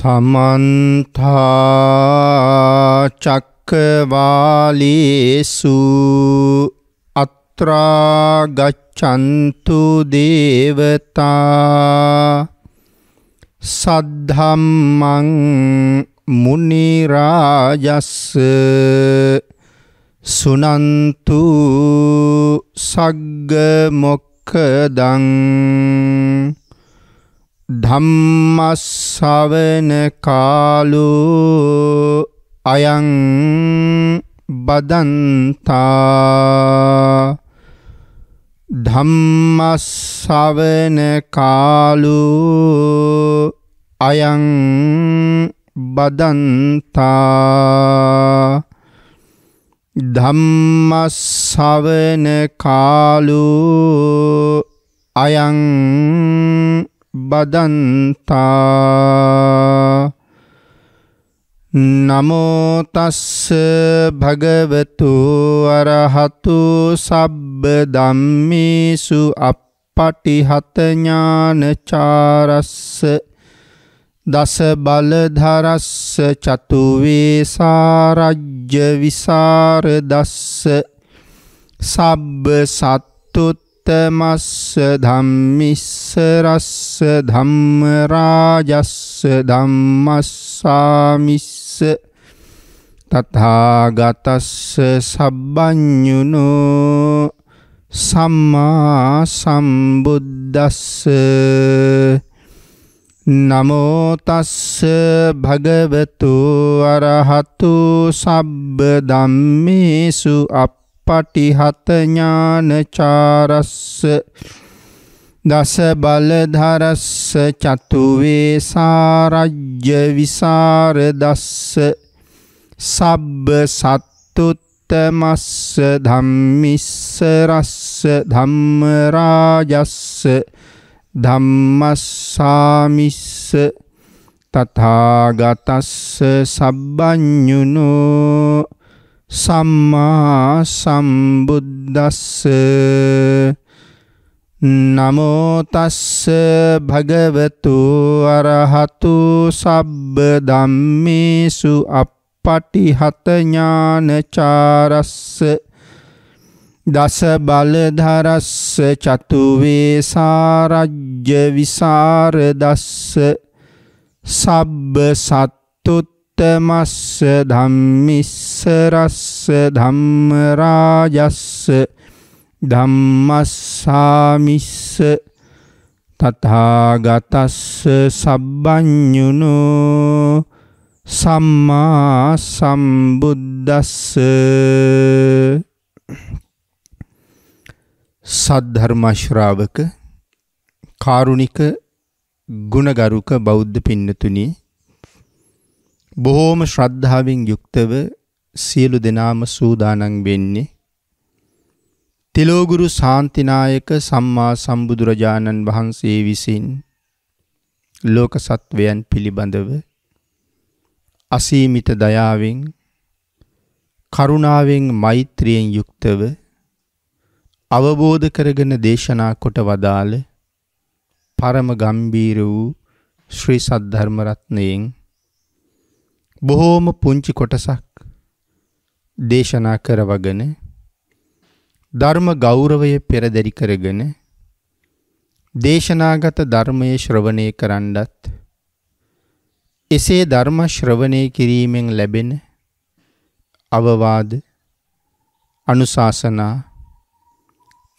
समन्ता चक्रवालेषु अत्रा गच्छन्तु देवता सद्धम्मं मुनिराजस्य सुनन्तु सग्गमोक्खदं ධම්මස්සවන කාලෝ අයං බදන්තා ධම්මස්සවන කාලෝ අයං බදන්තා ධම්මස්සවන කාලෝ අයං බදන්තා නමෝ තස්ස භගවතු අරහතු සබ්බ ධම්මේසු අප්පටිහත ඥානචාරස්ස දස බලධරස්ස චතු වේසාරජ්‍ය විසරදස්ස සබ්බ සත්තුත් තමස්ස ධම්මිස්ස රස්ස ධම්ම රාජස්ස ධම්මස්සාමිස්ස තථාගතස්ස සබ්බඤුනෝ සම්මා සම්බුද්දස්ස නමෝ තස්ස භගවතු අරහතු සබ්බ ධම්මේසු පටිහත ඥානචාරස්ස දස බලධරස්ස චතු වේසාරජ්‍ය විසරදස්ස සබ්බ සත්තුත්තමස්ස ධම්මිස්ස රස්ස ධම්ම රාජස්ස ධම්මස්සාමිස්ස තථාගතස්ස සබ්බඤුනෝ සම්මා සම්බුද්දස්ස නමෝ තස්ස භගවතු අරහතු සබ්බ ධම්මේසු අප්පටිහත ඥානචාරස්ස දස බලධරස්ස චතු වේසාරජ්‍ය විසරදස්ස සබ්බ සත්තුත් තමස්ස ධම්මිස්ස රස්ස ධම්ම රාජස්ස ධම්මස්සාමිස්ස තථාගතස්ස සබ්බඤුනෝ සම්මා සම්බුද්දස්ස සද්ධර්ම ශ්‍රාවක කාරුණික ගුණගරුක බෞද්ධ පින්නතුනි බොහෝම ශ්‍රද්ධාවෙන් යුක්තව සියලු දෙනාම සූදානම් වෙන්නේ තිලෝගුරු ශාන්තිනායක සම්මා සම්බුදුරජාණන් වහන්සේ විසින් ලෝක සත්වයන් පිළිබඳව අසීමිත දයාවෙන් කරුණාවෙන් මෛත්‍රියෙන් යුක්තව අවබෝධ කරගෙන දේශනා කොට වදාළ පරම ගම්බීර වූ ශ්‍රී සද්ධර්ම රත්නයෙන් බොහෝම පුංචි කොටසක් දේශනා කරවගෙන ධර්ම ගෞරවය පෙරදරි කරගෙන දේශනාගත ධර්මයේ ශ්‍රවණය කරන්නත් එසේ ධර්ම ශ්‍රවණය කිරීමෙන් ලැබෙන අවවාද අනුශාසනා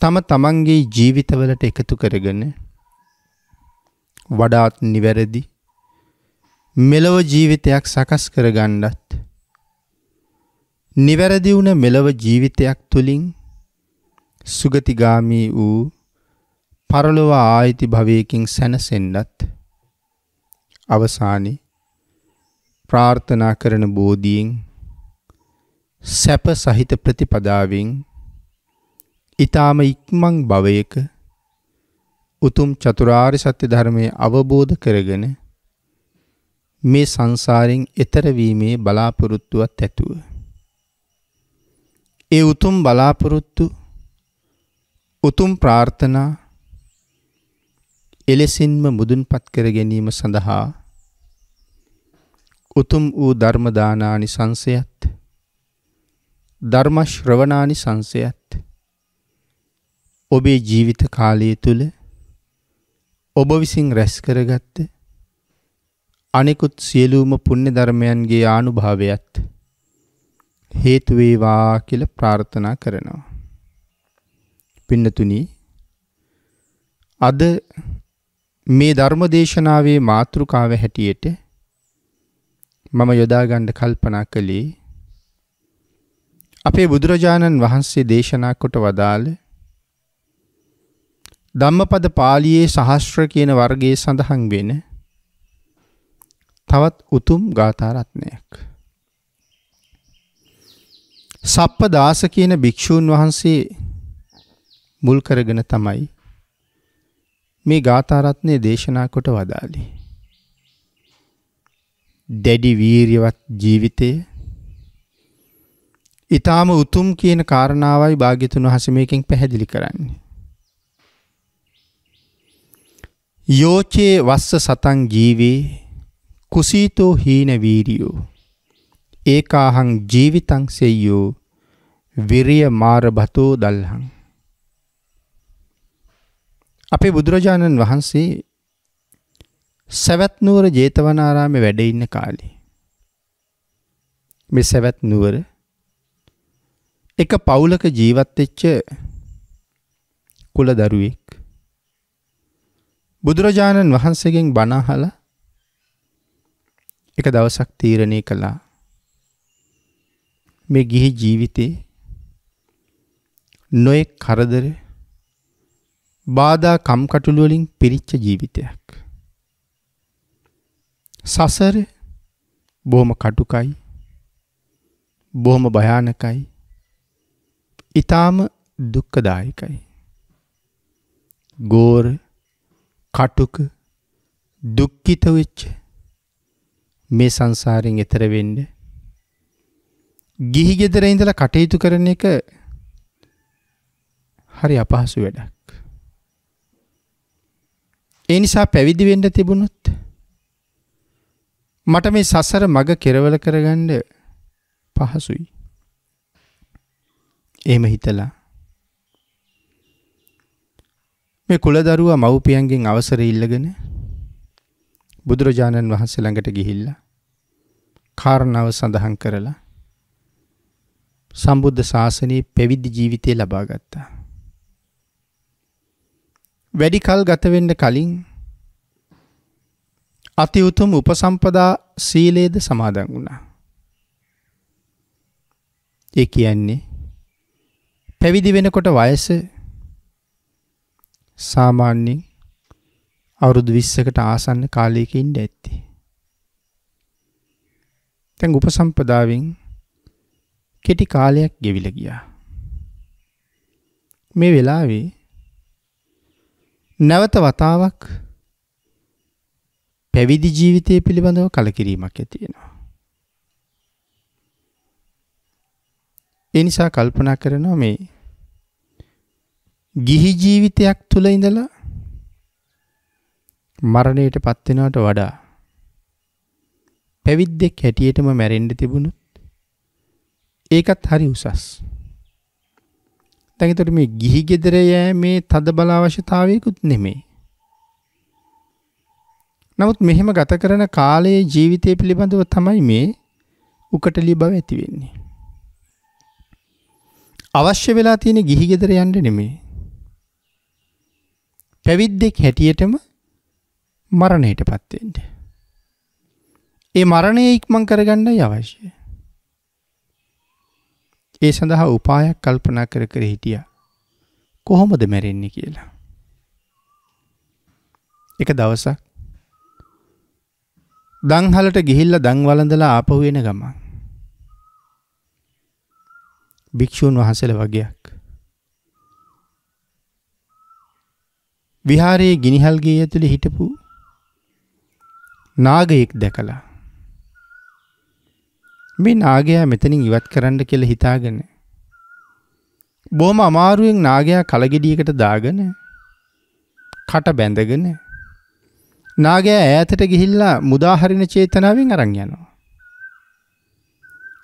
තම තමන්ගේ ජීවිතවලට එකතු කරගෙන වඩාත් නිවැරදි මෙලව ජීවිතයක් සකස් කරගන්නත් නිවැරදි වුණ මෙලව ජීවිතයක් තුලින් සුගතිගාමී වූ පරලොව ආයිති භවයකින් සැනසෙන්නත් අවසානයේ ප්‍රාර්ථනා කරන බෝධියෙන් සැප සහිත ප්‍රතිපදාවෙන් ඊ타ම ඉක්මන් භවයක උතුම් චතුරාර්ය සත්‍ය ධර්මයේ අවබෝධ කරගෙන මේ සංසාරයෙන් එතර වීමේ බලාපොරොත්තුවත් ඇතුව ඒ උතුම් බලාපොරොත්තු උතුම් ප්‍රාර්ථනා එලෙසින්ම මුදුන්පත් කර ගැනීම සඳහා උතුම් වූ ධර්ම දානානිසංසයත් ධර්ම ශ්‍රවණානිසංසයත් ඔබේ ජීවිත කාලය තුල ඔබ විසින් රැස් කරගත්ත අනිකුත් සියලුම පුණ්‍ය ධර්මයන්ගේ ආනුභාවයත් හේතු වේවා කියලා ප්‍රාර්ථනා කරනවා. පින්නතුනි, අද මේ ධර්ම දේශනාවේ මාතෘකාව හැටියට මම යොදා ගන්න කල්පනා කළේ අපේ බුදුරජාණන් වහන්සේ දේශනා කොට වදාළ ධම්මපද පාළියේ සහස්‍ර කියන වර්ගයේ සඳහන් වෙන තවත් උතුම් ගාථා රත්නයක්. සප්පදාස කියන භික්ෂූන් වහන්සේ මුල් කරගෙන තමයි මේ ගාථා රත්නය දේශනා කොට වදාළේ. දැඩි වීරියවත් ජීවිතය ඊටාම උතුම් කියන කාරණාවයි භාග්‍යතුන් වහන්සේ මේකෙන් පැහැදිලි කරන්නේ. යෝචේ වස්ස සතං ජීවේ කුසීතෝ හීන වීරියෝ ඒකාහං ජීවිතං සෙය්‍යෝ විරිය මාර බතෝ දල්හං. අපේ බුදුරජාණන් වහන්සේ සවැත් නුවර ජේතවනාරාමේ වැඩ ඉන්න කාලේ මේ සවැත් නුවර එක පවුලක ජීවත් වෙච්ච කුල දරුවෙක් බුදුරජාණන් වහන්සේගෙන් බණ අහලා එක දවසක් තීරණය කළා මේ ගිහි ජීවිතේ නොයෙක් කරදර බාධා කම්කටොළු වලින් පිරිච්ච ජීවිතයක්. සසර බොහොම කටුකයි, බොහොම භයානකයි, ඊටාම දුක්ඛදායකයි. ගෝර කටුක දුක්ඛිත වෙච්ච මේ සංසාරයෙන් එතර වෙන්න ගිහි ගෙදර ඉඳලා කටයුතු කරන එක හරි අපහසු වැඩක්. ඒ නිසා පැවිදි වෙන්න තිබුණොත් මට මේ සසර මග කෙරවල කරගන්න පහසුයි. එහෙම හිතලා මේ කුලදරුවා මව්පියන්ගෙන් අවසර ඉල්ලගෙන බුදුරජාණන් වහන්සේ ළඟට ගිහිල්ලා කාරණාව සඳහන් කරලා සම්බුද්ධ ශාසනයේ පැවිදි ජීවිතය ලබා ගත්තා. වැඩි කල් ගත වෙන්න කලින් අති උතුම් උපසම්පදා සීලයේද සමාදන් වුණා. ඒ කියන්නේ පැවිදි වෙනකොට වයස සාමාන්‍යයෙන් අවුරුදු 20කට ආසන්න කාලයක ඉඳ ඇත්තේ. දැන් උපසම්පදාවෙන් කෙටි කාලයක් ගෙවිලා ගියා. මේ වෙලාවේ නැවත වතාවක් පැවිදි ජීවිතය පිළිබඳව කලකිරීමක් ඇති වෙනවා. ඒ නිසා කල්පනා කරනවා මේ ගිහි ජීවිතයක් තුල ඉඳලා මරණයට පත් වෙනවට වඩා පැවිද්දෙක් හැටියටම මැරෙන්න තිබුණොත් ඒකත් හරි උසස්. දැන් ඒතර මේ ගිහි ගෙදර යෑමේ තද බල අවශ්‍යතාවයකුත් නෙමෙයි. නමුත් මෙහෙම ගත කරන කාලයේ ජීවිතය පිළිබඳව තමයි මේ උකටලි බව ඇති වෙන්නේ. අවශ්‍ය වෙලා තියෙන ගිහි ගෙදර යන්න නෙමෙයි. පැවිද්දෙක් හැටියටම මරණයටපත් වෙන්න. ඒ මරණය ඉක්මන් කරගන්නයි අවශ්‍යයි. ඒ සඳහා උපායක් කල්පනා කර කර හිටියා. කොහොමද මැරෙන්නේ කියලා. එක දවසක් දන්හලට ගිහිල්ලා දන් වළඳලා ආපහු එන ගමන් භික්ෂුන් වහන්සේලා වගේක් විහාරයේ ගිනිහල් ගේ ඇතුලේ හිටපු නාගයෙක් දැකලා මේ නාගයා මෙතනින් ඉවත් කරන්න කියලා හිතාගෙන බොහොම අමාරුවෙන් නාගයා කලගෙඩියකට දාගෙන කට බැඳගෙන නාගයා ඈතට ගිහිල්ලා මුදා හරින චේතනාවෙන් අරන් යනවා.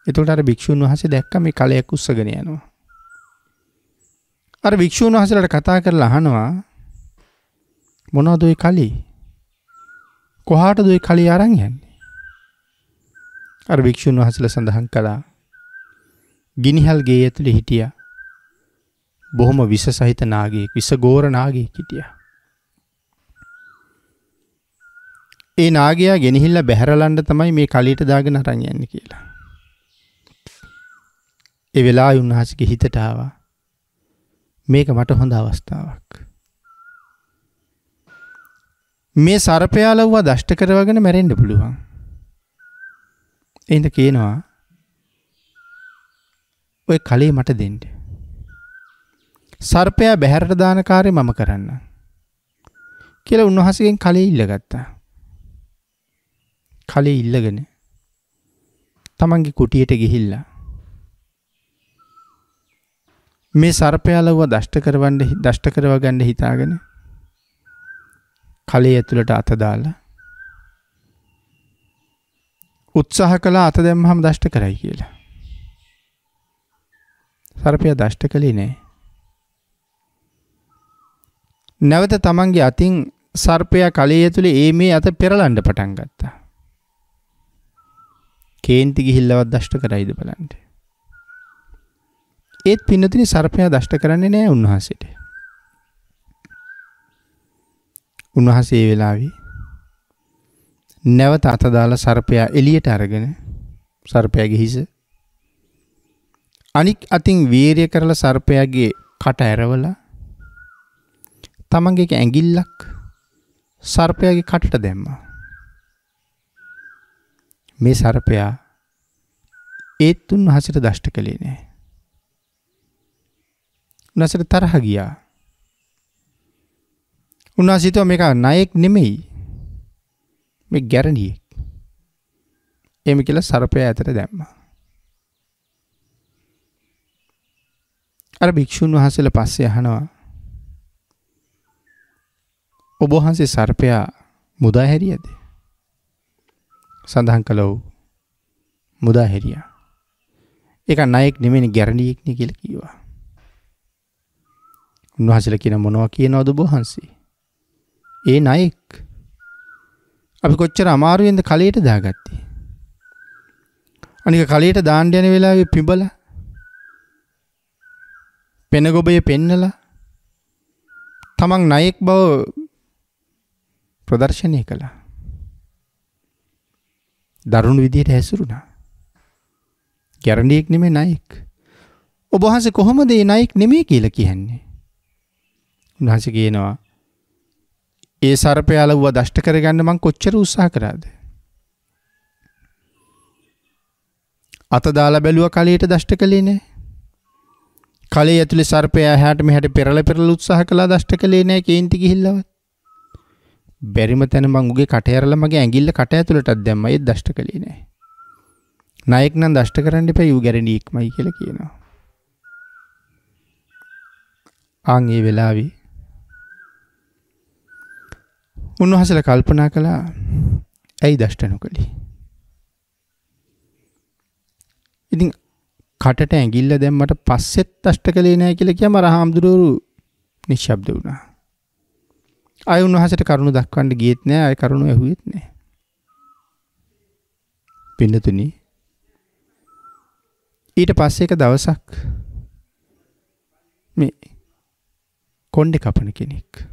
එතකොට අර භික්ෂුන් වහන්සේ දැක්ක මේ කලයක් උස්සගෙන යනවා. අර භික්ෂුන් වහන්සේලාට කතා කරලා අහනවා මොනවද ඔය කලේ? කොහාටද ඔය කලේ අරන් යන්නේ? අර භික්ෂුන් වහන්සේලා සඳහන් කළා ගිනිහල් ගේ ඇතුලේ හිටියා බොහොම විස සහිත නාගයෙක්, විස ගෝර නාගයෙක් හිටියා. ඒ නාගයා ගෙනහිල්ලා බැහැරලන්න තමයි මේ කලියට දාගෙන අරන් යන්නේ කියලා. ඒ වෙලාවේ උන්වහන්සේගේ හිතට ආවා මේක මට හොඳ අවස්ථාවක්. මේ සර්පයාලව්ව දෂ්ට කරවගෙන මැරෙන්න පුළුවන්. එහෙනම් කියනවා ඔය කලේ මට දෙන්න. සර්පයා බැහැරට දාන කාර්යය මම කරන්නම් කියලා උන්වහන්සේගෙන් කලේ ඉල්ලගත්තා. කලේ ඉල්ලගෙන තමන්ගේ කුටියට ගිහිල්ලා මේ සර්පයාලව්ව දෂ්ට කරව ගන්න හිතාගෙන කලේ ඇතුළට අත දාලා උත්සාහ කළා අත දැම්මහම දෂ්ට කරයි කියලා. සර්පයා දෂ්ට කළේ නෑ. නැවත තමන්ගේ අතින් සර්පයා කලේ ඇතුලේ මේ අත පෙරලන්න පටන් ගත්තා. කේන්ති ගිහිල්ලවත් දෂ්ට කරයිද බලන්න. ඒත් පින්නතුනි සර්පයා දෂ්ට කරන්නේ නෑ උන්වහන්සේට. උන්වහන්සේ ඒ වෙලාවේ නැවත අත දාලා සර්පයා එළියට අරගෙන සර්පයාගේ හිස අනික් අතින් වීරිය කරලා සර්පයාගේ කට ඇරවලා තමන්ගේ ඇඟිල්ලක් සර්පයාගේ කටට දැම්මා. මේ සර්පයා ඒත් උන්වහන්සේට දෂ්ට කළේ නෑ. උන්වහන්සේට තරහ ගියා. උන්වහන්සේ හිතුවා මේක ණයෙක් නෙමෙයි. මේ ගැරණියෙක්. එමෙ කියලා සර්පයා ඇතට දැම්මා. අර භික්ෂුන් වහන්සේලා පස්සේ අහනවා ඔබ වහන්සේ සර්පයා මුදා හැරියද? සඳහන් කළෝ මුදා හැරියා. ඒක ණයෙක් නෙමෙයි ගැරණියෙක් නේ කියලා කිව්වා. උන්වහන්සේලා කියන මොනවා කියනවද ඔබ වහන්සේ? ඒ ණයෙක්. අපි කොච්චර අමාරුවෙන්ද කලයට දාගත්තේ. අනික කලයට දාන්න යන වෙලාවේ පිඹලා පෙන ගොබේ පෙන්නලා තමන් ණයෙක් බව ප්‍රදර්ශනය කළා. දරුණු විදිහට හැසිරුණා. ගැරණියෙක් නෙමෙයි ණයෙක්. ඔබ වහන්සේ කොහොමද මේ ණයෙක් නෙමෙයි කියලා කියන්නේ? උන්වහන්සේ කියනවා ඒ සර්පයාලව්ව දෂ්ට කරගන්න මං කොච්චර උත්සාහ කරාද? අත දාලා බැලුවා කලයට දෂ්ට කළේ නෑ. කලේ ඇතුලේ සර්පයා එහාට මෙහාට පෙරලා උත්සාහ කළා දෂ්ට කළේ නෑ කේන්ති ගිහිල්ලවත්. බැරිම තැන මං උගේ කට ඇරලා මගේ ඇඟිල්ල කට ඇතුලටත් දැම්මා ඒත් දෂ්ට කළේ නෑ. ණයෙක් නම් දෂ්ට කරන්න එපා ඌ ගැරණියෙක්මයි කියලා කියනවා. ආන් ඒ වෙලාවේ උන්වහන්සේලා කල්පනා කළා ඇයි දෂ්ට නොකළේ? ඉතින් කටට ඇඟිල්ල දැම්මට පස්සෙත් දෂ්ට කළේ නැහැ කියලා කියම අර හාමුදුරුවෝ නිශ්ශබ්ද වුණා. ආය උන්වහන්සේට කරුණ දක්වන්න ගියෙත් නැහැ, ආය කරුණ ඇහුවෙත් නැහැ. පින්නතුනි ඊට පස්සේ එක දවසක් මේ කොණ්ඩේ කපන කෙනෙක්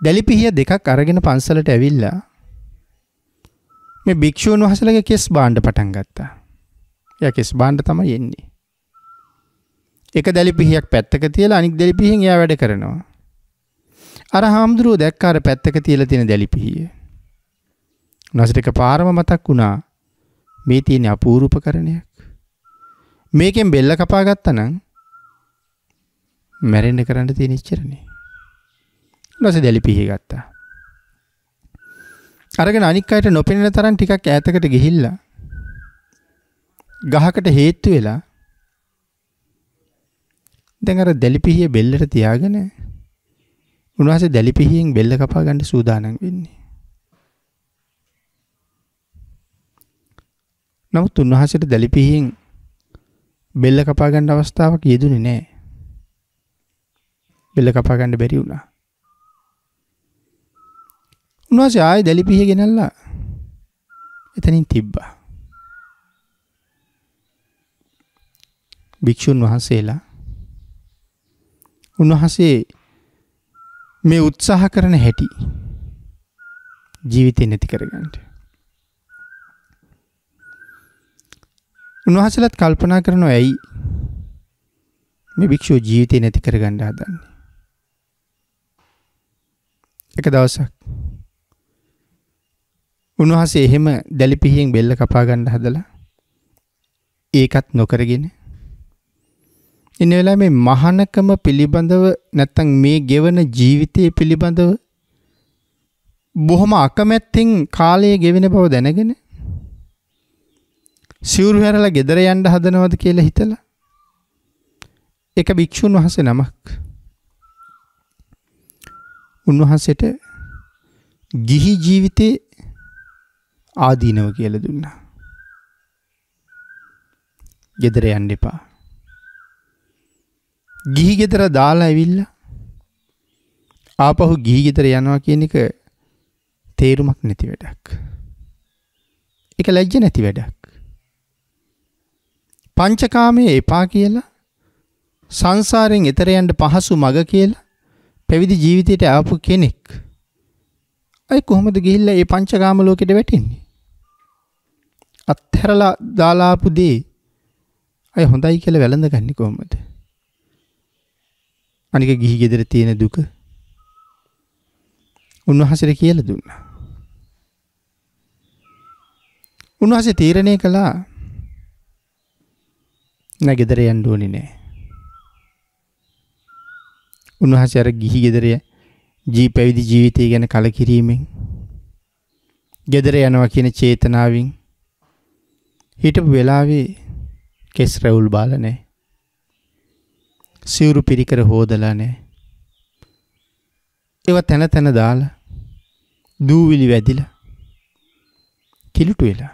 දැලිපිහිය දෙකක් අරගෙන පන්සලට ඇවිල්ලා මේ භික්ෂුන් වහන්සේලාගේ කෙස් බාණ්ඩ පටන් ගත්තා. එයා කෙස් බාණ්ඩ තමයි එන්නේ. එක දැලිපිහියක් පැත්තක තියලා අනික් දැලිපිහියෙන් එයා වැඩ කරනවා. අර හාමුදුරුවෝ දැක්ක අර පැත්තක තියලා තියෙන දැලිපිහිය. උන්වහන්සේට එකපාරම මතක් වුණා මේ තියෙන අපූර්ව උපකරණයක්. මේකෙන් බෙල්ල කපා ගත්තා නම් මැරෙන්න කරන්න තියෙන ඉච්චරනේ. උන්වහන්සේ දැලිපිහිය ගත්තා. අරගෙන අනික් අයට නොපෙනෙන තරම් ටිකක් ඈතකට ගිහිල්ලා ගහකට හේතු වෙලා දැන් අර දැලිපිහිය බෙල්ලට තියාගෙන උන්වහන්සේ දැලිපිහියෙන් බෙල්ල කපා ගන්න සූදානම් වෙන්නේ. නමුත් උන්වහන්සේට දැලිපිහියෙන් බෙල්ල කපා ගන්න අවස්ථාවක් යෙදුනේ නැහැ. බෙල්ල කපා ගන්න බැරි වුණා. උන්වහන්සේ ආයේ දැලිපිහිය ගෙනල්ලා එතනින් තිබ්බා. භික්ෂුන් වහන්සේලා උන්වහන්සේ මේ උත්සාහ කරන හැටි ජීවිතේ නැති කරගන්න. උන්වහන්සේලාත් කල්පනා කරනවා ඇයි මේ භික්ෂුව ජීවිතේ නැති කරගන්න හදන්නේ. එක දවසක් උන්වහන්සේ එහෙම දැලිපිහියෙන් බෙල්ල කපා ගන්න හදලා ඒකත් නොකරගෙන ඉන්න වෙලාවේ මේ මහානකම පිළිබඳව නැත්තම් මේ ගෙවන ජීවිතයේ පිළිබඳව බොහොම අකමැත්තෙන් කාලය ගෙවෙන බව දැනගෙන සිවුරු හැරලා ගෙදර යන්න හදනවද කියලා හිතලා එක භික්ෂුන් වහන්සේ නමක් උන්වහන්සේට ගිහි ජීවිතේ ආදීනව කියලා දුන්නා. ගෙදර යන්න එපා. ගිහි ගෙදර දාලා ඇවිල්ලා ආපහු ගිහි ගෙදර යනවා කියන එක තේරුමක් නැති වැඩක්. ඒක ලැජ්ජ නැති වැඩක්. පංචකාමයේ එපා කියලා සංසාරයෙන් එතර යන්න පහසු මග කියලා පැවිදි ජීවිතයට ආපු කෙනෙක් අය කොහොමද ගිහිල්ලා මේ පංචකාම ලෝකෙට වැටෙන්නේ? අත්හැරලා දාලා ආපු දේ අය හොඳයි කියලා වැළඳගන්නේ කොහොමද? අනික ගිහි ගෙදර තියෙන දුක උන්වහන්සේට කියලා දුන්නා. උන්වහන්සේ තීරණය කළා නෑ ගෙදර යන්න ඕනේ නෑ. උන්වහන්සේ අර ගිහි ගෙදර පැවිදි ජීවිතය ගැන කලකිරීමෙන් ගෙදර යනවා කියන චේතනාවෙන් හිටපු වෙලාවේ කෙස් රැවුල් බාලා නැහැ. සිවුරු පිරිකර හොදලා නැහැ. ඒව තන තන දාලා දූවිලි වැදිලා කිලුට වෙලා.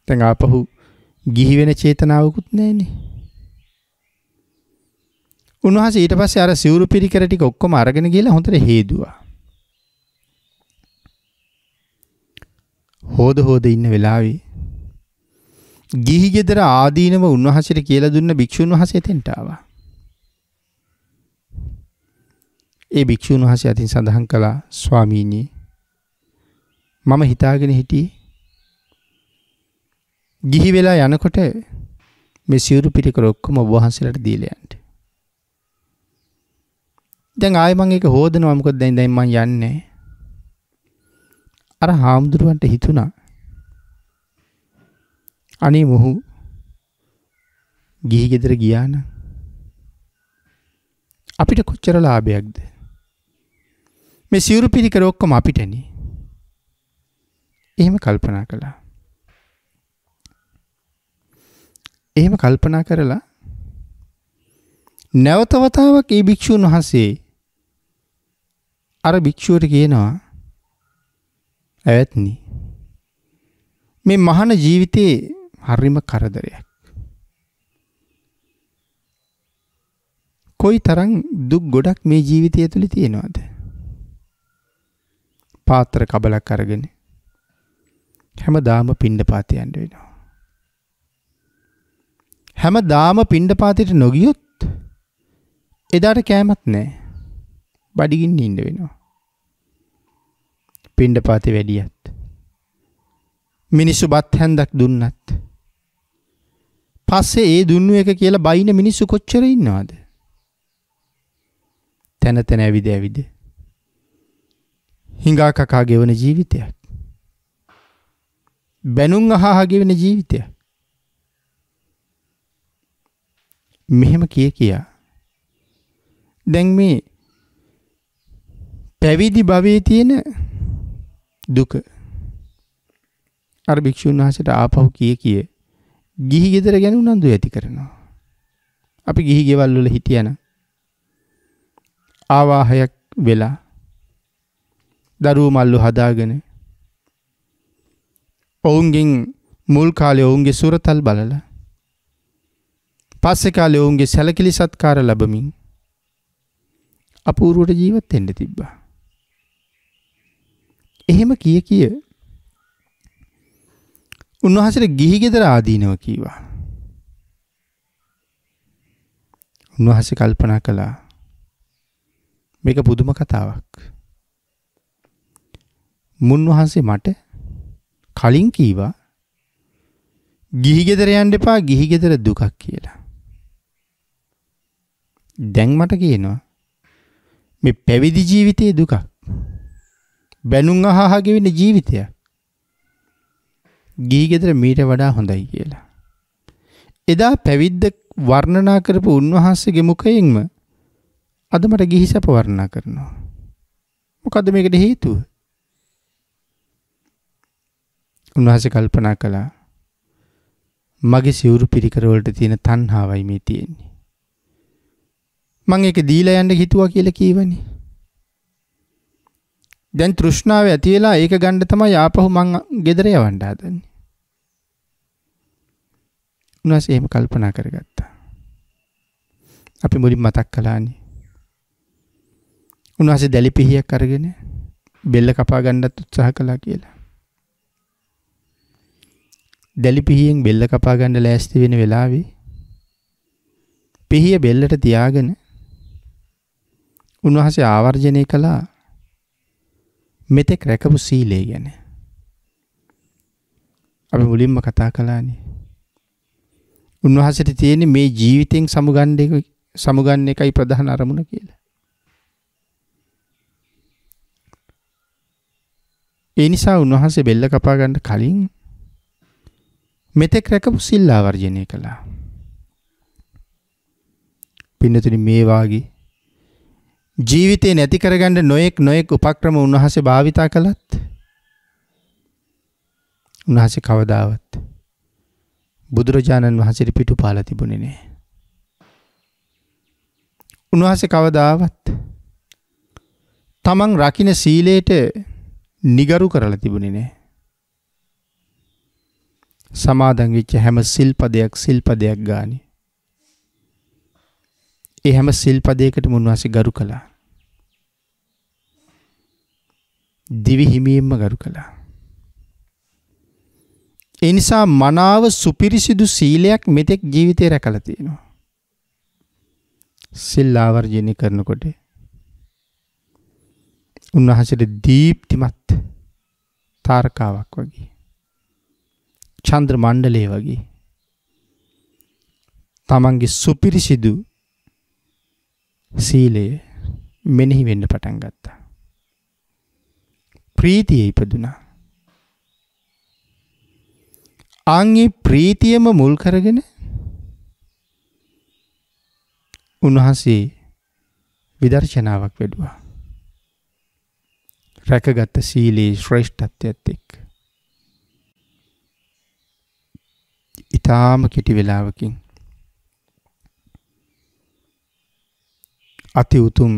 දැන් ආපහු ගිහි වෙන චේතනාවකුත් නැහැනේ. උන්වහන්සේ ඊට පස්සේ අර සිවුරු පිරිකර ටික ඔක්කොම අරගෙන ගිහලා හොඳට හේදුවා. හොද ඉන්න වෙලාවේ ගිහි ගෙදර ආදීනව උන්වහන්සේට කියලා දුන්න භික්ෂුන් වහන්සේ එතෙන්ට ආවා. ඒ භික්ෂුන් වහන්සේ අතින් සඳහන් කළා ස්වාමීනි මම හිතාගෙන හිටියේ ගිහි වෙලා යනකොට මේ සිවුරු පිරිකර ඔක්කොම ඔබ වහන්සේලාට දීලා යන්න. දැන් ආයෙ මම ඒක හොදනවා මොකද දැන් මම යන්නේ. අර හාමුදුරුවන්ට හිතුණා අනේ මොහු ගිහි ගෙදර ගියා නම් අපිට කොච්චර ලාභයක්ද? මේ සිවුරු පිරිකර ඔක්කොම අපිටනේ. එහෙම කල්පනා කළා. එහෙම කල්පනා කරලා නැවත වතාවක් ඒ භික්ෂුන් වහන්සේ අර භික්ෂුවට කියනවා ඇවැත්නි මේ මහාන ජීවිතේ හරිම කරදරයක්. කොයි තරම් දුක් ගොඩක් මේ ජීවිතය ඇතුලේ තියෙනවද? පාත්‍ර කබලක් අරගෙන හැමදාම පිණ්ඩපාතේ යන්න වෙනවා. හැමදාම පිණ්ඩපාතේට නොගියොත් එදාට කෑමක් නැහැ. බඩගින්න ඉන්න වෙනවා. පිණ්ඩපාතේ වැඩියත් මිනිස්සු බත් හැන්දක් දුන්නත් පස්සේ ඒ දුන්නු එක කියලා බයින මිනිස්සු කොච්චර ඉන්නවද? තන තන ඇවිද හිඟා කකා ගෙවන ජීවිතයක්. බැනුම් අහහ ගෙවන ජීවිතයක්. මෙහෙම කියා දැන් මේ පැවිදි භවයේ තියෙන දුක අර භික්ෂුන් වහන්සේට ආපහු කිය ගිහි ගෙදර ගැන උනන්දු ඇති කරනවා. අපි ගිහි ගෙවල් වල හිටියනම් ආවාහයක් වෙලා දරුවෝ මල්ලු හදාගෙන ඔවුන්ගෙන් මුල් කාලේ ඔවුන්ගේ සුරතල් බලලා පස්සේ කාලේ ඔවුන්ගේ සැලකිලි සත්කාර ලැබමින් අපූර්වට ජීවත් වෙන්න තිබ්බා. එහෙම කිය උන්වහන්සේට ගිහි ගෙදර ආදීනව කීවා. උන්වහන්සේ කල්පනා කළා මේක පුදුම කතාවක්. මුන්වහන්සේ මට කලින් කීවා ගිහි ගෙදර යන්න එපා ගිහි ගෙදර දුකක් කියලා. දැන් මට කියනවා මේ පැවිදි ජීවිතයේ දුකක්. බැනුම් අහහා ගෙවෙන ජීවිතයක්. ගිහි ගෙදර මීට වඩා හොඳයි කියලා. එදා පැවිද්ද වර්ණනා කරපු උන්වහන්සේගේ මුඛයෙන්ම අද මට ගිහි සැප වර්ණනා කරනවා. මොකද්ද මේකට හේතුව? උන්වහන්සේ කල්පනා කළා මගේ සිවුරු පිරිකර වලට තියෙන තණ්හාවයි මේ තියෙන්නේ. මම ඒක දීලා යන්න හිතුවා කියලා කීවනේ. දැන් තෘෂ්ණාව ඇති වෙලා ඒක ගන්න තමයි ආපහු මං ගෙදර යවන්න හදන්නේ. උන්වහන්සේ එහෙම කල්පනා කරගත්තා. අපි මුලින් මතක් කළානේ. උන්වහන්සේ දැලි පිහියක් අරගෙන බෙල්ල කපා ගන්නත් උත්සාහ කළා කියලා. දැලි පිහියෙන් බෙල්ල කපා ගන්න ලෑස්ති වෙන වෙලාවේ පිහිය බෙල්ලට තියාගෙන උන්වහන්සේ ආවර්ජනය කළා මෙතෙක් රැකපු සීලය ගැන. අපි මුලින්ම කතා කළානේ. උන්වහන්සේට තියෙන්නේ මේ ජීවිතෙන් සමුගන්න එකයි ප්‍රධාන අරමුණ කියලා. ඒ නිසා උන්වහන්සේ බෙල්ල කපා ගන්න කලින් මෙතෙක් රැකපු සිල් ආවර්ජනය කළා. පින්නතුනි මේ වාගේ ජීවිතේ නැති කරගන්න නොයෙක් උපක්‍රම උන්වහන්සේ භාවිතා කළත් උන්වහන්සේ කවදාවත් බුදුරජාණන් වහන්සේට පිටුපාලා තිබුණේ නැහැ. උන්වහන්සේ කවදාවත් තමන් රකින්න සීලයට නිගරු කරලා තිබුණේ නැහැ. සමාදන් වෙච්ච හැම සිල්පදයක් ගානේ ඒ හැම සිල්පදයකටම උන්වහන්සේ ගරු කළා. දිවි හිමියෙන්ම ගරු කළා. ඒ නිසා මනාව සුපිරිසිදු සීලයක් මෙතෙක් ජීවිතේ රැකලා තියෙනවා. සිල් ආවර්ජනය කරනකොට උන්වහන්සේට දීප්තිමත් තාරකාවක් වගේ චන්ද්‍ර මණ්ඩලය වගේ තමන්ගේ සුපිරිසිදු සීලය මෙනෙහි වෙන්න පටන් ගත්තා. ප්‍රීතිය ඉපදුනා. ආන්ගේ ප්‍රීතියම මුල් කරගෙන උන්වහන්සේ විදර්ශනාවක් වැඩුවා. රැකගත් සීලේ ශ්‍රේෂ්ඨත්වයත් එක්ක ඊටාම කෙටි වේලාවකින් අති උතුම්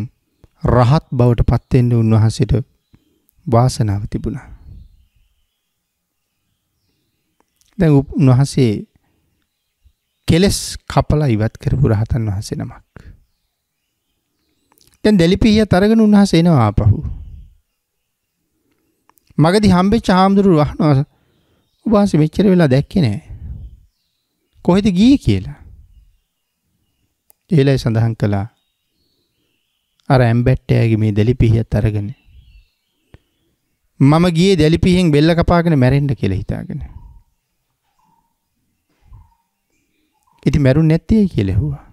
රහත් බවට පත් වෙන්න උන්වහන්සේට වාසනාව තිබුණා. දැන් උන්වහන්සේ කෙලස් කපලා ඉවත් කරපු රහතන් වහන්සේ නමක්. දැන් දෙලිපිහිය තරගෙන උන්වහන්සේ එනවා ආපහු. මගදී හම්බෙච්ච හාමුදුරුවෝ අහනවා උන්වහන්සේ මෙච්චර වෙලා දැක්කේ නැහැ. කොහෙද ගියේ කියලා. ඒලයි සඳහන් කළා අර ඇම්බැට්ටයාගේ මේ දෙලිපිහියත් අරගෙන මම ගියේ දෙලිපිහියෙන් බෙල්ල කපාගෙන මැරෙන්න කියලා හිතාගෙන. ඉතින් මැරුන්නේ නැත්තේ කියලා ඇහුවා.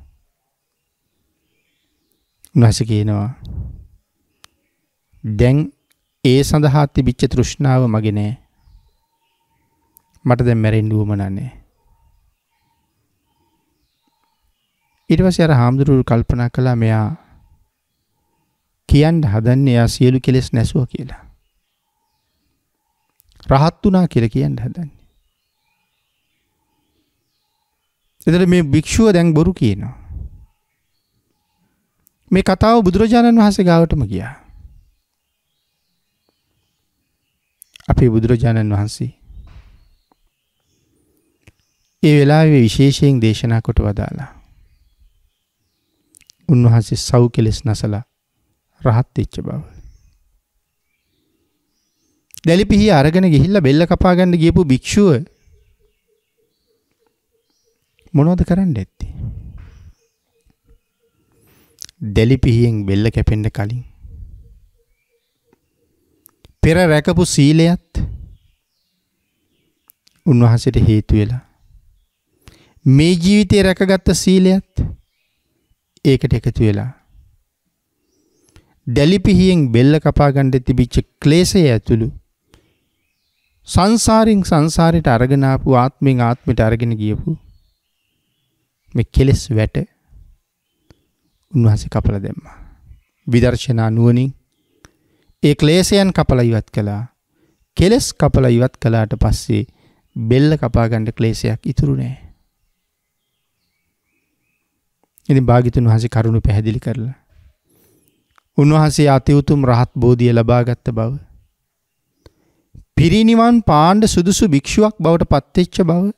උන්වහන්සේ කියනවා දැන් ඒ සඳහා තිබිච්ච තෘෂ්ණාව මගේ නෑ. මට දැන් මැරෙන්න උවමනා නෑ. ඊට පස්සේ අර හාමුදුරුවෝ කල්පනා කළා මෙයා කියන්න හදන්නේ එයා සියලු කෙලෙස් නැසුවා කියලා. රහත් වුණා කියලා කියන්න හදන්නේ. එතකොට මේ භික්ෂුව දැන් බොරු කියනවා. මේ කතාව බුදුරජාණන් වහන්සේ ගාවටම ගියා. අපේ බුදුරජාණන් වහන්සේ ඒ වෙලාවේ විශේෂයෙන් දේශනා කොට වදාලා. උන්වහන්සේ සව් කෙලෙස් නැසලා රහත් වෙච්ච බව. දැලිපිහිය අරගෙන ගිහිල්ලා බෙල්ල කපා ගන්න ගියපු භික්ෂුව මොනවද කරන්න ඇත්තේ? දැලිපිහියෙන් බෙල්ල කැපෙන්න කලින් පෙර රැකපු සීලයත් උන්වහන්සේට හේතු වෙලා මේ ජීවිතේ රැකගත්ත සීලයත් ඒකට එකතු වෙලා දැලිපිහියෙන් බෙල්ල කපා ගන්න තිබිච්ච ක්ලේශය ඇතුළු සංසාරයට අරගෙන ආපු ආත්මෙන් ආත්මයට අරගෙන ගියපු මේ කෙලෙස් වැට උන්වහන්සේ කපලා දැම්මා. විදර්ශනා නුවණින් ඒ ක්ලේශයන් කපලා ඉවත් කළා. කෙලෙස් කපලා ඉවත් කළාට පස්සේ බෙල්ල කපා ගන්න ක්ලේශයක් ඉතුරු නැහැ. ඉතින් භාග්‍යතුන් වහන්සේ කරුණ පැහැදිලි කරලා උන්වහන්සේ අති උතුම් රහත් බෝධිය ලබාගත් බව, පිරිනිවන් පාණ්ඩ සුදුසු භික්ෂුවක් බවට පත්වෙච්ච බව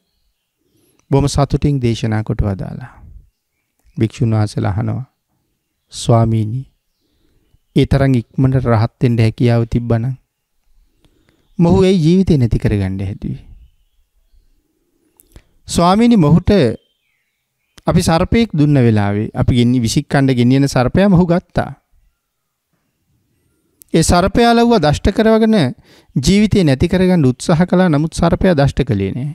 බොහොම සතුටින් දේශනා කොට වදාලා. භික්ෂුන් වහන්සේලා අහනවා, ස්වාමීනි, ඒ තරම් ඉක්මනට රහත් වෙන්න හැකියාව තිබ්බනම් මොහු ඒ ජීවිතේ නැති කරගන්න හැදුවේ. ස්වාමීනි, මොහුට අපි සර්පෙක් දුන්න වෙලාවේ අපි විසිකණ්ඩ ගෙනියන සර්පයා මොහු ගත්තා. ඒ සර්පයා ලව්ව දෂ්ට කරවගෙන ජීවිතේ නැති කරගන්න උත්සාහ කළා. නමුත් සර්පයා දෂ්ට කළේ නෑ.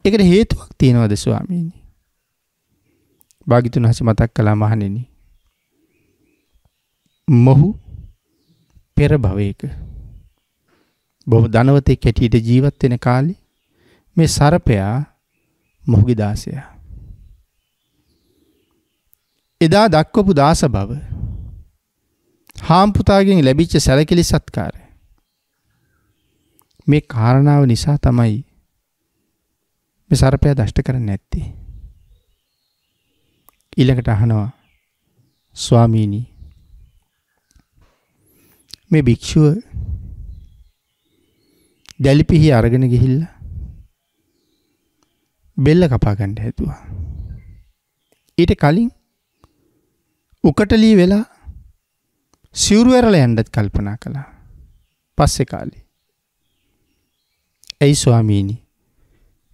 ඒකට හේතුවක් තියෙනවද ස්වාමීනි? භාග්‍යතුන් වහන්සේ මතක් කළා, මහණෙනි, මොහු පෙර භවයක බොහොම ධනවතෙක් හැටියට ජීවත් වෙන කාලේ මේ සර්පයා මොහුගේ දාසයා. එදා දක්වපු දාස බව, හාම්පුතාගෙන් ලැබිච්ච සැලකිලි සත්කාරය, මේ කාරණාව නිසා තමයි මේ සර්පයා දෂ්ට කරන්නේ නැත්තේ. ඊළඟට අහනවා, ස්වාමීනි, මේ භික්ෂුව දැලිපිහි අරගෙන ගිහිල්ලා බෙල්ල කපා ගන්න හැදුවා. ඊට කලින් උකටලී වෙලා සිවුරු ඇරලා යන්නත් කල්පනා කළා. පස්සේ කාලේ, "ඇයි ස්වාමීනි,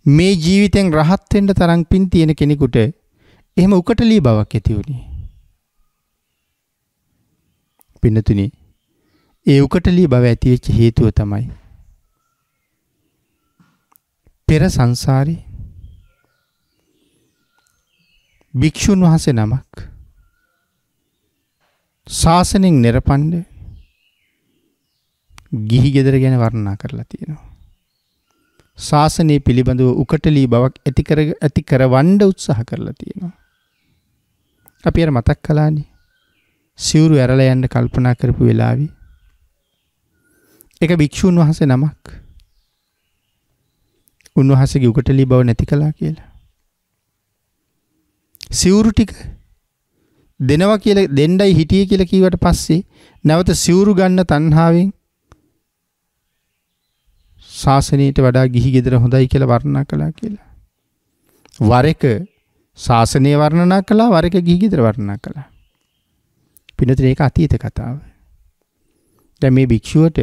මේ ජීවිතෙන් රහත් වෙන්න තරම් පින් තියෙන කෙනෙකුට එහෙම උකටලී බවක් ඇති වුණේ?" පින්නතුනි, ඒ උකටලී බව ඇති වෙච්ච හේතුව තමයි පෙර සංසාරේ භික්ෂුන් වහන්සේ නමක් ශාසනයෙන් නිරපණ්ඩ ගිහි ගෙදර ගැන වර්ණනා කරලා තියෙනවා. ශාසනය පිළිබඳව උකටලී බවක් ඇති කරවන්න උත්සාහ කරලා තියෙනවා. අපි අර මතක් කළානේ, සිවුරු ඇරලා යන්න කල්පනා කරපු වෙලාවේ එක භික්ෂුන් වහන්සේ නමක් උන්වහන්සේගේ උකටලී බව නැති කළා කියලා. සිවුරු ටික දෙනවා කියලා දෙන්නයි හිටියේ කියලා කීවට පස්සේ නැවත සිවුරු ගන්න තණ්හාවෙන් ශාසනයට වඩා ගිහි ගෙදර හොඳයි කියලා වර්ණනා කළා කියලා. වර එක ශාසනය වර්ණනා කළා, වර එක ගිහි ගෙදර වර්ණනා කළා. පින්නතුනේ, ඒක අතීත කතාව. දැන් මේ භික්ෂුවට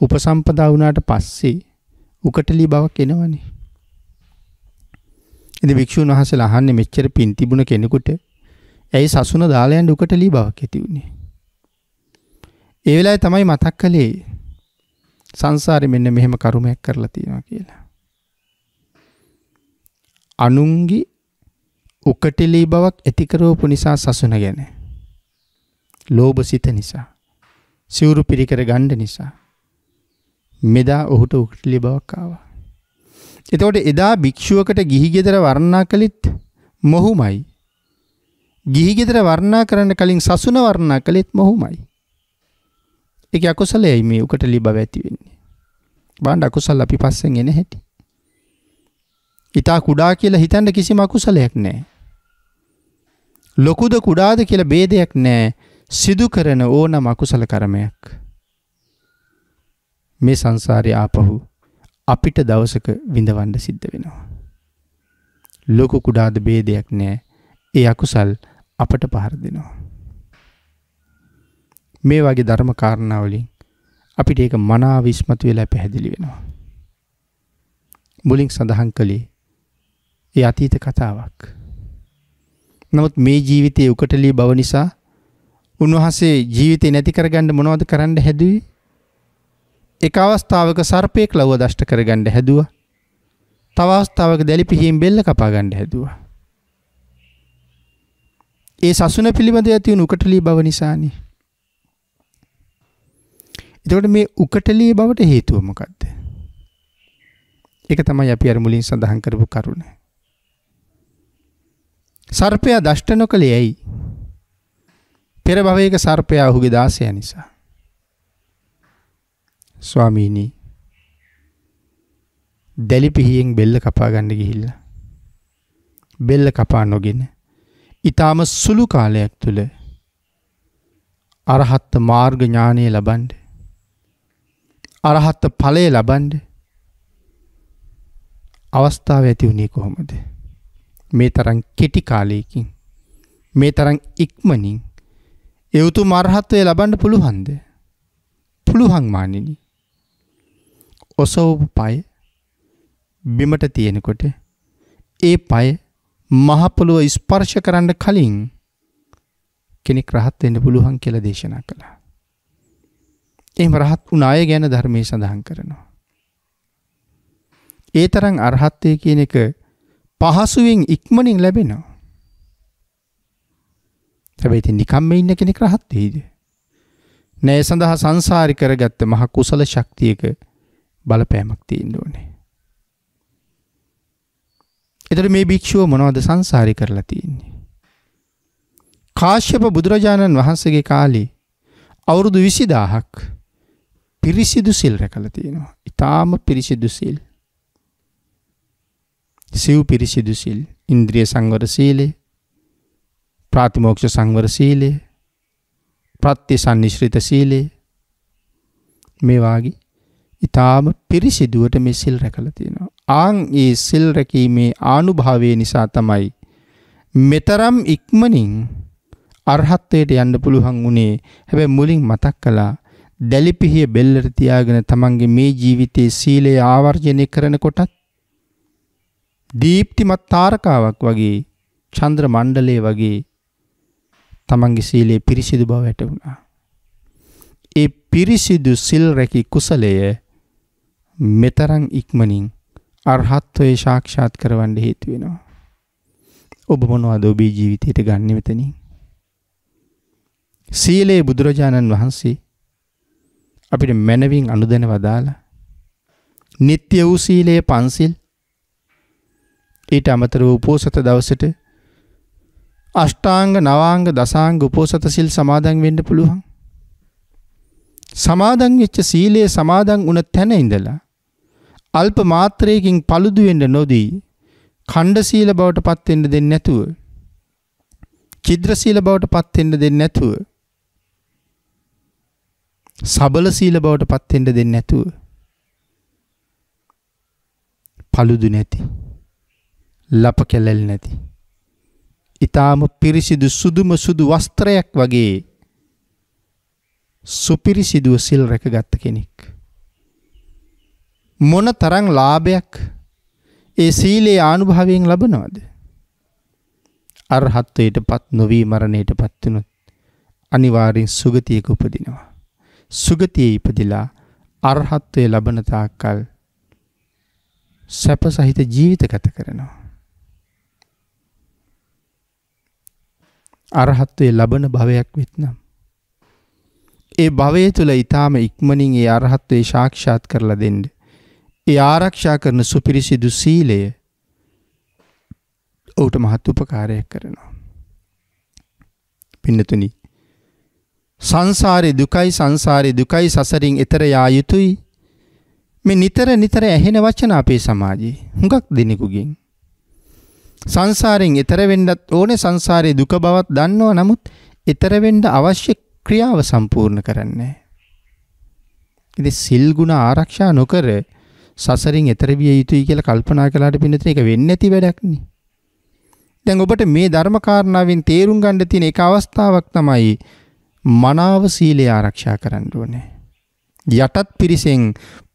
උපසම්පදා වුණාට පස්සේ උකටලී බවක් එනවනේ. ඉතින් භික්ෂුන් වහන්සේලා අහන්නේ, මෙච්චර පින් තිබුණ කෙනෙකුට ඇයි සසුන දාලා යන්න උකටලී බවක් ඇති වුනේ? ඒ වෙලාවේ තමයි මතක් කළේ සංසාරේ මෙන්න මෙහෙම කර්මයක් කරලා තියෙනවා කියලා. අනුන්ගේ උකටලී බවක් ඇති කරවපු නිසා සසුන ගැන, ලෝභ සිත නිසා, සිවුරු පිරිකර ගන්න නිසා මෙදා ඔහුට උකටලී බවක් ආවා. එතකොට එදා භික්ෂුවකට ගිහි ගෙදර වර්ණනා කළෙත් මොහුමයි. ගිහි ගෙදර වර්ණනා කරන්න කලින් සසුන වර්ණනා කළෙත් මොහුමයි. ඒක අකුසලයි මේ උකටලී බව ඇති වෙන්නේ. බාණ්ඩ අකුසල අපි පස්සෙන් එන හැටි. ඊටා කුඩා කියලා හිතන්න කිසිම අකුසලයක් නැහැ. ලොකුද කුඩාද කියලා ભેදයක් නැහැ. සිදු කරන ඕනම අකුසල කර්මයක් මේ සංසාරේ ආපහු අපිට දවසක විඳවන්න සිද්ධ වෙනවා. ලොකු කුඩාද ભેදයක් නැහැ. ඒ අකුසල් අපට පහර දෙනවා. මේ වගේ ධර්ම කාරණා වලින් අපිට ඒක මනාව ඉස්මතු වෙලා පැහැදිලි වෙනවා. මුලින් සඳහන් කළේ ඒ අතීත කතාවක්. නමුත් මේ ජීවිතයේ උකටලී බව නිසා උන්වහන්සේ ජීවිතේ නැති කරගන්න මොනවද කරන්න හැදුවේ? එක අවස්ථාවක සර්පයෙක් ලව්ව දෂ්ට කරගන්න හැදුවා. තව අවස්ථාවක දැලි පිහින් බෙල්ල කපා ගන්න හැදුවා. ඒ සසුන පිළිබඳ ඇති වුණු උකටලී බව නිසානේ. එතකොට මේ උකටලී බවට හේතුව මොකද්ද? ඒක තමයි අපි අර මුලින් සඳහන් කරපු කරුණ. සර්පයා දෂ්ට නොකළේ ඇයි? පෙර භවයක සර්පයා ඔහුගේ දාසයා නිසා. ස්වාමීනි, දැලි පිහියෙන් බෙල්ල කපා ගන්න ගිහිල්ලා බෙල්ල කපා නොගෙන ඊටාම සුළු කාලයක් තුල අරහත් මාර්ග ඥානය ලබන්න, අරහත් ඵලය ලබන්න අවස්ථාව ඇති වුණේ කොහොමද? මේ තරම් කෙටි කාලයකින්, මේ තරම් ඉක්මනින් ඒ උතුම් අරහත්ත්වය ලබන්න පුළුවන්ද? පුළුවන් මානිනි. ඔසවපු පය බිමට තියෙනකොට ඒ පය මහ පොළොව ස්පර්ශ කරන්න කලින් කෙනෙක් රහත් වෙන්න පුළුවන් කියලා දේශනා කළා. එහෙම රහත් වුණ අය ගැන ධර්මයේ සඳහන් කරනවා. ඒ තරම් අරහත්ත්වය කියන එක පහසුවෙන් ඉක්මනින් ලැබෙනවා. හැබැයි ඉතින් නිකම්ම ඉන්න කෙනෙක් රහත් වෙයිද? නෑ, සඳහා සංසාරي කරගත්ත මහ කුසල ශක්තියක බලපෑමක් තියෙන්න ඕනේ. එතකොට මේ භික්ෂුව මොනවද සංසාරي කරලා තියෙන්නේ? කාශ්‍යප බුදුරජාණන් වහන්සේගේ කාලේ අවුරුදු 20000ක් පිරිසිදු සිල් රැකලා තියෙනවා. ඊටාම පිරිසිදු සිල්. සිව් පිරිසිදු සිල්, ඉන්ද්‍රිය සංවර සීලය, ප්‍රාතිමෝක්ෂ සංවර සීලය, ප්‍රත්‍යසන්නිශ්‍රිත සීලය, මේ වාගේ ඊටාම පිරිසිදුවට මේ සිල් රැකලා තියෙනවා. ආන් ඒ සිල් රැකීමේ ආනුභාවය නිසා තමයි මෙතරම් ඉක්මනින් අරහත්ත්වයට යන්න පුළුවන් උනේ. හැබැයි මුලින් මතක් කළා, දැලිපිහිය බෙල්ලට තියාගෙන තමන්ගේ මේ ජීවිතයේ සීලය ආවර්ජනය කරනකොටත් දීප්තිමත් තාරකාවක් වගේ, චන්ද්‍ර මණ්ඩලයේ වගේ තමන්ගේ සීලේ පිරිසිදු බව වැටුණා. ඒ පිරිසිදු සිල් රැකී කුසලය මෙතරම් ඉක්මනින් අරහත්ත්වයේ සාක්ෂාත් කරවන්න හේතු වෙනවා. ඔබ මොනවද ඔබේ ජීවිතයට ගන්න මෙතනින්? සීලේ බුදුරජාණන් වහන්සේ අපිට මනවින් අනුදැන වදාලා නිත්‍ය වූ සීලයේ පන්සිල්, ඊට අමතරව උපෝසත දවසට අෂ්ටාංග නවාංග දසාංග උපෝසත සිල් සමාදන් වෙන්න පුළුවන්. සමාදන් වෙච්ච සීලයේ සමාදන් වුණ තැන ඉඳලා අල්ප මාත්‍රයකින් paludu වෙන්න නොදී ඛණ්ඩ සීල බවට පත් වෙන්න දෙන්නේ නැතුව, චිද්‍ර සීල බවට පත් වෙන්න දෙන්නේ නැතුව, සබල සීල බවට පත් වෙන්න දෙන්නේ නැතුව, paludu නැති, ලප කැලල් නැති, ඊටාම පිරිසිදු සුදුම සුදු වස්ත්‍රයක් වගේ සුපිරිසිදුව සිල් රැකගත් කෙනෙක් මොන තරම් ලාභයක් ඒ සීලේ ආනුභවයෙන් ලබනවද? අරහත්ත්වයටපත් නොවි මරණයටපත් වුනොත් අනිවාර්යෙන් සුගතියක උපදිනවා. සුගතියේ ඉපදිලා අරහත්ත්වයේ ලබන තාක්කල් සැප සහිත ජීවිත ගත කරනවා. අරහත්ත්වයේ ලබන භවයක් වෙත්නම් ඒ භවය තුල ඊටාම ඉක්මනින් ඒ අරහත්ත්වයේ සාක්ෂාත් කරලා දෙන්න ඒ ආරක්ෂා කරන සුපිරිසිදු සීලය ඔහුට මහත් උපකාරයක් කරනවා. පින්නතුනි, සංසාරේ දුකයි සසරින් එතර යා යුතුයි. මේ නිතර ඇහෙන වචන අපේ සමාජයේ හුඟක් දෙනෙකුගෙන්. සංසාරයෙන් එතර වෙන්නත් ඕනේ, සංසාරේ දුක බවත් දන්නවා. නමුත් එතර වෙන්න අවශ්‍ය ක්‍රියාව සම්පූර්ණ කරන්නේ නැහැ. ඉතින් සිල් ගුණ ආරක්ෂා නොකර සසරින් එතර විය යුතුයි කියලා කල්පනා කළාට පින්නතේ ඒක වෙන්නේ නැති වැඩක් නේ. දැන් ඔබට මේ ධර්ම කාරණාවෙන් තේරුම් ගන්න තියෙන එක අවස්ථාවක් තමයි මනාව සීලය ආරක්ෂා කරන්න ඕනේ. යටත් පිරිසෙන්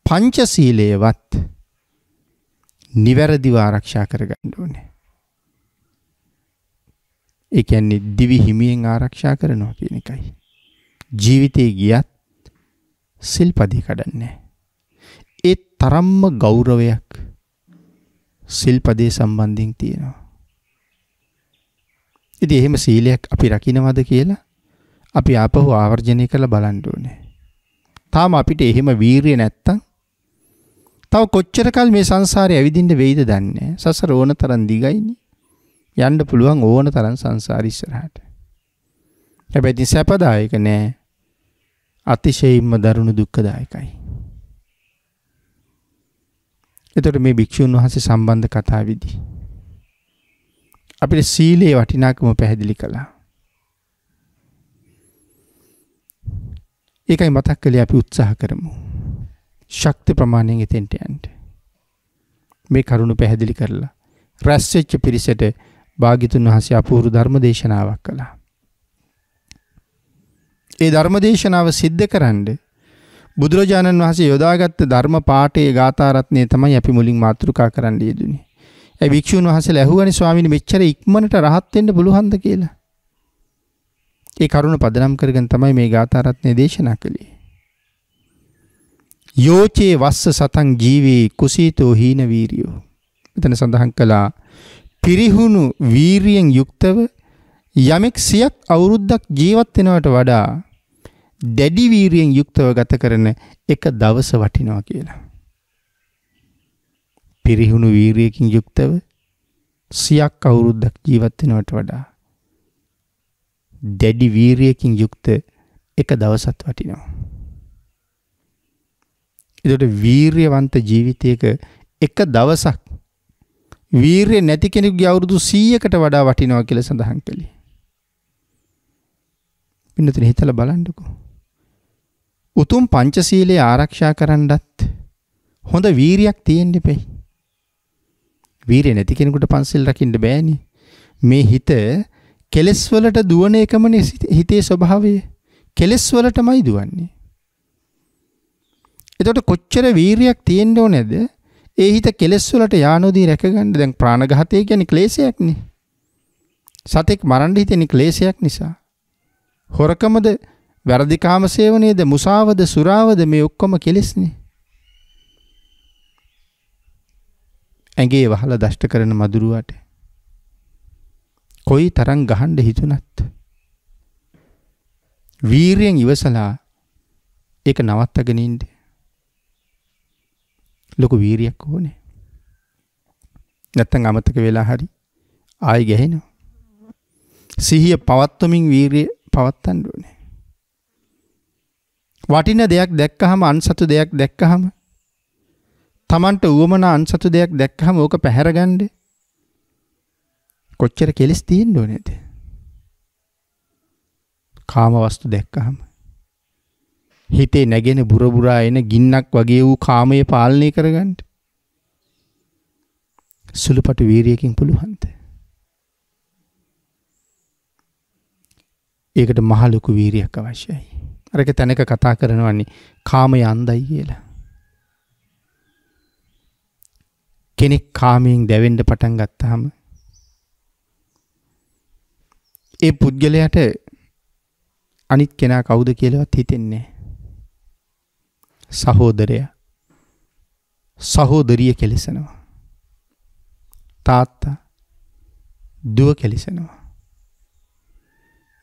පංච සීලයවත් නිවැරදිව ආරක්ෂා කරගන්න ඕනේ. ඒ කියන්නේ දිවි හිමියෙන් ආරක්ෂා කරනවා කියන එකයි. ජීවිතේ ගියත් සිල්පදේ කඩන්නේ. ඒ තරම්ම ගෞරවයක් සිල්පදේ සම්බන්ධයෙන් තියෙනවා. ඉතින් එහෙම සීලයක් අපි රකින්නවද කියලා අපි ආපහු ආවර්ජනය කරලා බලන්න ඕනේ. තාම අපිට එහෙම වීරිය නැත්තම් තව කොච්චර කල් මේ සංසාරේ ඇවිදින්න වෙයිද දන්නේ. සසර ඕන තරම් දිගයිනේ. යන්න පුළුවන් ඕන තරම් සංසාර ඉස්සරහට. හැබැයි ඉතින් සැපදායක නෑ. අතිශයින්ම දරුණු දුක්ඛදායකයි. එතකොට මේ භික්ෂුන් වහන්සේ සම්බන්ධ කතාවේදී අපිට සීලේ වටිනාකම පැහැදිලි කළා. ඒකයි මතක් කළේ අපි උත්සාහ කරමු. ශක්ති ප්‍රමාණයෙන් එතෙන්ට යන්න. මේ කරුණ පැහැදිලි කරලා රැස් වෙච්ච පිරිසට භාග්‍යතුන් වහන්සේ අපූර්ව ධර්ම දේශනාවක් කළා. ඒ ධර්ම දේශනාව සිද්ධ කරන්න බුදුරජාණන් වහන්සේ යොදාගත්ත ධර්ම පාඨයේ ගාථා රත්නය තමයි අපි මුලින් මාතෘකා කරන්න යෙදුනේ. ඒ භික්ෂුන් වහන්සේලා ඇහුවනේ ස්වාමීනි මෙච්චර ඉක්මනට රහත් වෙන්න පුළුවන්ද කියලා. ඒ කරුණ පදනම් කරගෙන තමයි මේ ගාථා රත්නය දේශනා කළේ. යෝචේ වස්ස සතං ජීවේ කුසීතෝ හීන වීරියෝ. මෙතන සඳහන් කළා පිරිහුණු වීරියෙන් යුක්තව යමෙක් 100ක් අවුරුද්දක් ජීවත් වෙනවට වඩා දැඩි වීරියෙන් යුක්තව ගත කරන එක දවස වටිනවා කියලා. පිරිහුණු වීරියකින් යුක්තව 100ක් අවුරුද්දක් ජීවත් වෙනවට වඩා දැඩි වීරියකින් යුක්ත එක දවසක් වටිනවා. ඒකට වීරියවන්ත ජීවිතයක එක දවසක් වීරිය නැති කෙනෙකුගේ අවුරුදු 100කට වඩා වටිනවා කියලා සඳහන් කළේ. පින්නතුනි හිතලා බලන්නකෝ. උතුම් පංචශීලයේ ආරක්ෂා කරන්නත් හොඳ වීරියක් තියෙන්න එපෙයි. වීරිය නැති කෙනෙකුට පංචශීල රකින්න බෑනේ. මේ හිත කෙලස් වලට දුවන එකමනේ හිතේ ස්වභාවය. කෙලස් වලටමයි දුවන්නේ. එතකොට කොච්චර වීරියක් තියෙන්න ඕනේද? ඒ හිත කෙලස් වලට යානෝදී රැකගන්න. දැන් ප්‍රාණඝාතය කියන්නේ ක්ලේශයක්නේ. සතෙක් මරන්න හිතෙන ක්ලේශයක් නිසා. හොරකමද, වැරදි කාම සේවනයේද, මුසාවද, සුරාවද මේ ඔක්කොම කෙලෙස්නේ. ඇඟේ වහලා දෂ්ට කරන මදුරුවට කොයි තරම් ගහන්න හිතුණත් වීරියෙන් ඉවසලා ඒක නවත්තගෙන ඉන්න ලොකු වීරියක් ඕනේ. නැත්තම් අමතක වෙලා හරි ආයි ගැහෙනවා. සිහිය පවත්වමින් වීරිය පවත්තන්න ඕනේ. වටින දෙයක් දැක්කහම අන්සතු දෙයක් දැක්කහම තමන්ට උවමනා අන්සතු දෙයක් දැක්කහම ඕක පැහැරගන්න කොච්චර කෙලස් තියෙන්න ඕනේද? කාම වස්තු දැක්කහම හිතේ නැගෙන බුරබුරා එන ගින්නක් වගේ වූ කාමයේ පාලනය කරගන්න සුළුපටු වීරියකින් පුළුවන්ද? ඒකට මහ ලොකු වීරියක් අවශ්‍යයි. අරක තැනක කතා කරනවන්නේ කාමයේ අන්ධයි කියලා. කෙනෙක් කාමයෙන් දැවෙන්න පටන් ගත්තාම ඒ පුද්ගලයාට අනිත් කෙනා කවුද කියලාවත් හිතෙන්නේ නැහැ. සහෝදරයා, සහෝදරිය කෙලසනවා. තාත්තා, දුව කෙලසනවා.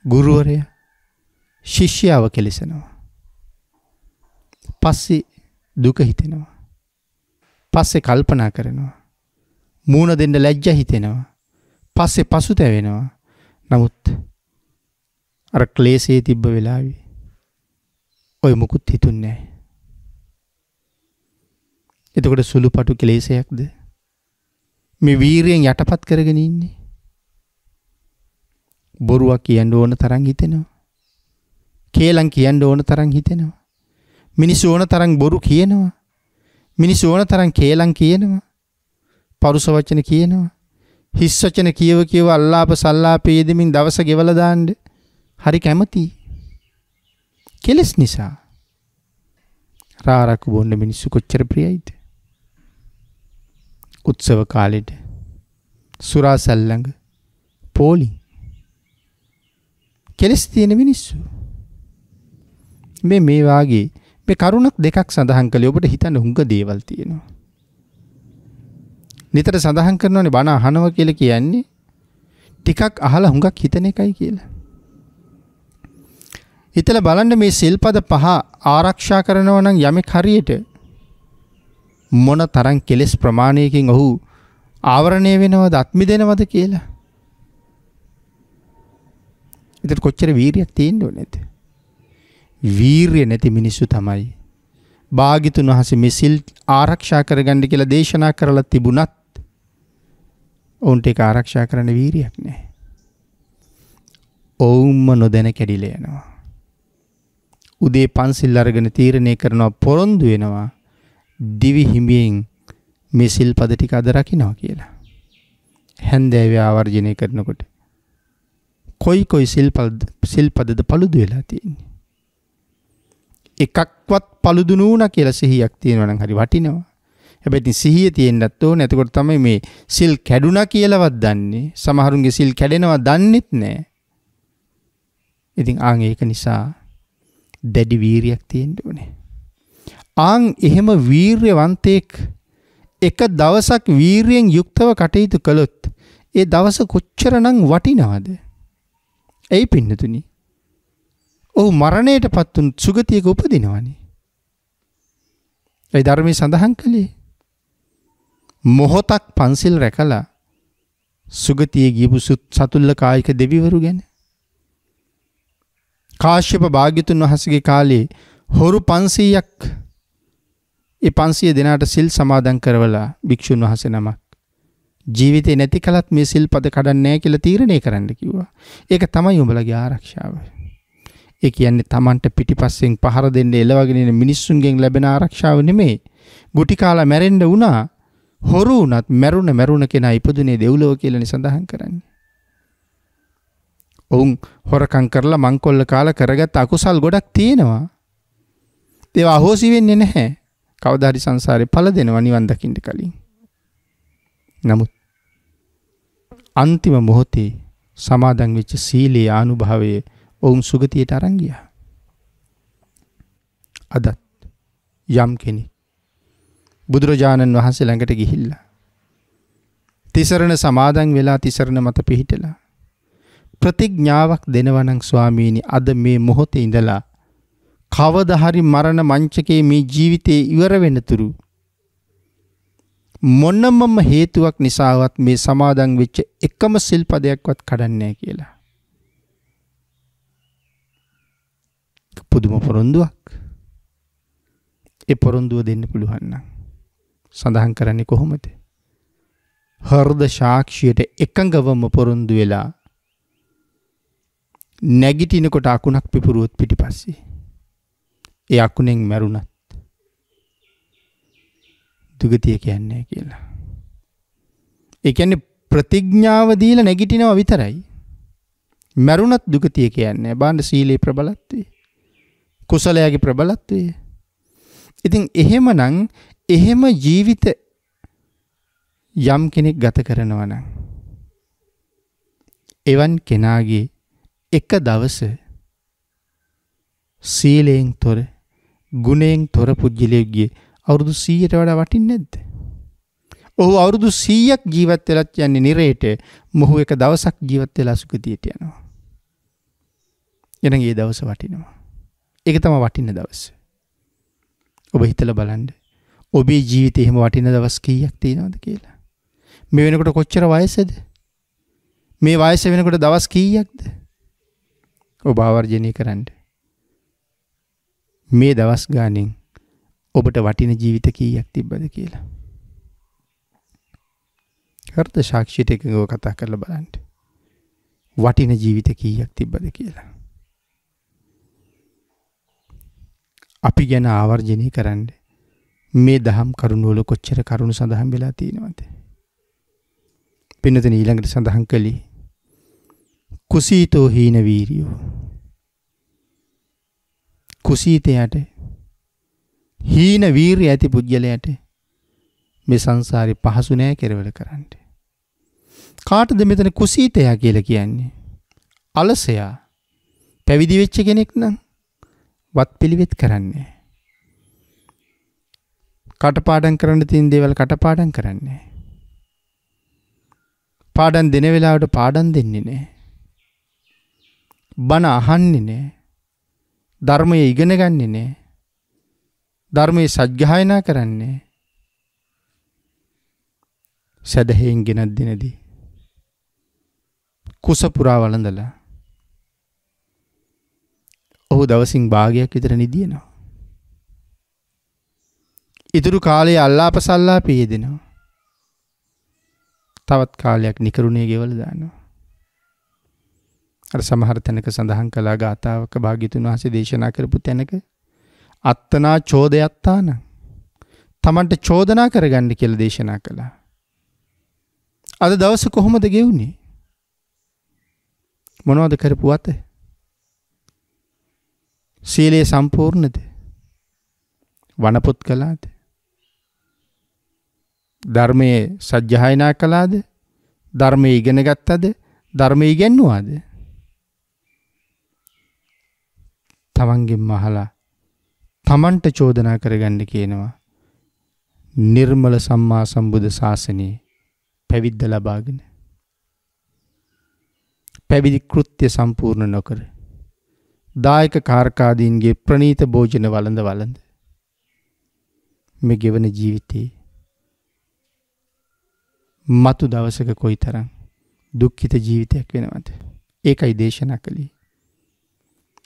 ගුරුවරයා, ශිෂ්‍යයාව කෙලසනවා. පස්සේ දුක හිතෙනවා. පස්සේ කල්පනා කරනවා. මූණ දෙන්න ලැජ්ජා හිතෙනවා. පස්සේ පසුතැවෙනවා. නමුත් අර ක්ලේශයේ තිබ්බ වෙලාවේ ඔය මුකුත් හිතුන්නේ නැහැ. එතකොට සුළුපටු ක්ලේශයක්ද මේ වීරියෙන් යටපත් කරගෙන ඉන්නේ? බොරුවක් කියන්න ඕන තරම් හිතෙනවා. කේලම් කියන්න ඕන තරම් හිතෙනවා. මිනිස්සු ඕන තරම් බොරු කියනවා. මිනිස්සු ඕන තරම් කේලම් කියනවා. පරුස වචන කියනවා. හිස් වචන කියව අල්ලාප සල්ලාපේ යෙදමින් දවස ගෙවලා දාන්න හරි කැමති. කෙලස් නිසා. රාරක් බොන්න මිනිස්සු කොච්චර ප්‍රියයිද? උත්සව කාලෙට සුරා සල්ලඟ පෝලි කෙලස් තියෙන මිනිස්සු. මේ වාගේ මේ කරුණක් දෙකක් සඳහන් කළේ ඔබට හිතන්න හුඟ දේවල් තියෙනවා. නිතර සඳහන් කරනවානේ බණ අහනවා කියලා කියන්නේ ටිකක් අහලා හුඟක් හිතන එකයි කියලා. හිතලා බලන්න මේ සිල්පද 5 ආරක්ෂා කරනවා නම් යමෙක් හරියට මොන තරම් කෙලස් ප්‍රමාණයකින් ඔහු ආවරණය වෙනවද අත්මි දෙනවද කියලා. ඒකට කොච්චර වීරියක් තියෙන්න ඕනේද? වීරිය නැති මිනිස්සු තමයි භාග්‍යතුන් වහන්සේ මේ සිල් ආරක්ෂා කරගන්න කියලා දේශනා කරලා තිබුණත් ඔවුන්ට ඒක ආරක්ෂා කරන්න වීරියක් නැහැ. ඔවුන්ම නොදැන කැඩිලා යනවා. උදේ පන්සිල් අරගෙන තීරණය කරනවා පොරොන්දු වෙනවා දිවි හිමියෙන් මේ සිල්පද ටික අද රකින්නවා කියලා. හැන්දෑවේ ආවර්ජනය කරනකොට කොයි සිල්පදද paludu වෙලා තියෙන්නේ. එකක්වත් paludu නුණා කියලා සිහියක් තියෙනවා නම් හරි වටිනවා. හැබැයි සිහිය තියෙන්නත් ඕනේ. එතකොට තමයි මේ සිල් කැඩුනා කියලාවත් දන්නේ. සමහරුන්ගේ සිල් කැඩෙනවා දන්නෙත් නැහැ. ඉතින් ඒක නිසා දැඩි වීරියක් තියෙන්න ඕනේ. එහෙම වීර්යවන්තයෙක් එක දවසක් වීරියෙන් යුක්තව කටයුතු කළොත් ඒ දවස කොච්චරනම් වටිනවද? එයි පින්නතුනි. ඔහු මරණයටපත් වුන් සුගතියක උපදිනවනේ. ඒ ධර්මයේ සඳහන් කළේ මොහොතක් පන්සිල් රැකලා සුගතියේ ගියපු සතුල්ල කායික දෙවිවරු ගැන. කාශ්‍යප භාග්‍යතුන් වහන්සේගේ කාලේ හොරු 500ක් ඒ 500 දෙනාට සිල් සමාදන් කරවලා භික්ෂුන් වහන්සේ නමක් ජීවිතේ නැති කලත් මේ සිල් පද කඩන්නේ නැහැ කියලා තීරණය කරන්න කිව්වා. ඒක තමයි උඹලගේ ආරක්ෂාව. ඒ කියන්නේ Tamanට පිටිපස්සෙන් පහර දෙන්න එළවගෙන ඉන්න මිනිස්සුන්ගෙන් ලැබෙන ආරක්ෂාව නෙමෙයි. ගුටි කාලා මැරෙන්න වුණා. හොරු වුණත් මැරුණ කෙනා ඉපදුනේ දෙව්ලොව කියලානේ සඳහන් කරන්නේ. ඔවුන් හොරකම් කරලා මංකොල්ල කාලා කරගත් අකුසල් ගොඩක් තියෙනවා. ඒවා අහෝසි වෙන්නේ නැහැ. කවදා හරි සංසාරේ ඵල දෙනවා නිවන් දකින්න කලින්. නමුත් අන්තිම මොහොතේ සමාදන් වෙච්ච සීලයේ අනුභවයේ ඔවුන් සුගතියට අරන් ගියා. අදත් යම් කෙනෙක් බුදුරජාණන් වහන්සේ ළඟට ගිහිල්ලා තිසරණ සමාදන් වෙලා තිසරණ මත පිහිටලා ප්‍රතිඥාවක් දෙනවා නම් ස්වාමීනි අද මේ මොහොතේ ඉඳලා කවදා හරි මරණ මංචකයේ මේ ජීවිතේ ඉවර වෙනතුරු මොනමම හේතුවක් නිසාවත් මේ සමාදන් වෙච්ච එකම සිල්පදයක්වත් කඩන්නේ නැහැ කියලා. පුදුම පොරොන්දුවක්. ඒ පොරොන්දුව දෙන්න පුළුවන් නම් සඳහන් කරන්නේ කොහොමද? හෘද සාක්ෂියට එකඟවම පොරොන්දු වෙලා නැගිටිනකොට අකුණක් පිපුරුවොත් පිටිපස්සේ ඒ අකුණෙන් මැරුණත් දුගතිය කියන්නේ කියලා. ඒ කියන්නේ ප්‍රතිඥාව දීලා නැගිටිනවා විතරයි. මැරුණත් දුගතිය කියන්නේ බාණ්ඩ සීලේ ප්‍රබලත්වය. කුසලයාගේ ප්‍රබලත්වය. ඉතින් එහෙමනම් එහෙම ජීවිත යම් කෙනෙක් ගත කරනවා නම් එවන් කෙනාගේ එක දවස සීලයෙන් තොර ගුණයෙන් තොර පුජ්‍යලෙක්ගේ අවුරුදු 100ට වඩා වටින්නේ නැද්ද? ඔහු අවුරුදු 100ක් ජීවත් වෙලත් යන්නේ නිරේට, මොහු එක දවසක් ජීවත් වෙලා සුගතියට යනවා. එනං ඒ දවස වටිනවා. ඒක තමයි වටින දවස. ඔබ හිතලා බලන්න. ඔබේ ජීවිතේ එහෙම වටින දවස් කීයක් තියෙනවද කියලා? මේ වෙනකොට කොච්චර වයසද? මේ වයස වෙනකොට දවස් කීයක්ද? ඔබ ආවර්ජනය කරන්න. මේ දවස් ගානෙන් ඔබට වටින ජීවිත කීයක් තිබ්බද කියලා. හෘද සාක්ෂියට එකව කතා කරලා බලන්න. වටින ජීවිත කීයක් තිබ්බද කියලා. අපි ගැන ආවර්ජනය කරන්න. මේ දහම් කරුණු වල කොච්චර කරුණු සඳහන් වෙලා තියෙනවද? පින්නතන ඊළඟට සඳහන් කළේ කුසීතෝ හීන වීරියෝ. කුසීතයට හීන වීරිය ඇති පුජ්‍යලයට මේ සංසාරේ පහසු නෑ කෙරවල කරන්න. කාටද මෙතන කුසීතයා කියලා කියන්නේ? අලසයා. පැවිදි වෙච්ච කෙනෙක් නම් වත් පිළිවෙත් කරන්නේ. කටපාඩම් කරන්න තියෙන දේවල් කටපාඩම් කරන්නේ. පාඩම් දෙන වෙලාවට පාඩම් දෙන්නේ නැහැ. බණ අහන්නේ නැහැ. ධර්මය ඉගෙන ගන්නේ නැහැ. ධර්මයේ සත්‍යයනා කරන්නේ. සදහෙන් ගෙනත් දිනදී කුස පුරා වළඳලා ඔහු දවසින් භාගයක් විතර නිදිනවා. ඉතුරු කාලයේ අල්ලාපසල්ලාපේ යෙදෙනවා. තවත් කාලයක් නිකරුණේ ගෙවල දානවා. අර සමහර තැනක සඳහන් කළා ගාථාවක භාග්‍යතුන් වහන්සේ දේශනා කරපු තැනක අත්තනා චෝදයත්තාන තමන්ට චෝදනා කරගන්න කියලා දේශනා කළා. අද දවස කොහොමද ගෙවුනේ? මොනවද කරපු අත? සීලය සම්පූර්ණද? වනපොත් කළාද? ධර්මයේ සත්‍යයනා කළාද? ධර්මයේ ඉගෙන ගත්තද? ධර්මයේ ඉගෙනුවාද? තමන්ගෙන් අහලා තමන්ට චෝදනා කරගන්න කියනවා. නිර්මල සම්මා සම්බුද්ධ ශාසනයේ පැවිද්ද ලබාගෙන පැවිදි කෘත්‍ය සම්පූර්ණ නොකර දායක කාර්කාදීන්ගේ ප්‍රණීත භෝජන වළඳ මේ ගෙවන ජීවිතේ මතු දවසක කොයිතරම් දුක්ඛිත ජීවිතයක් වෙනවද? ඒකයි දේශනා කළේ.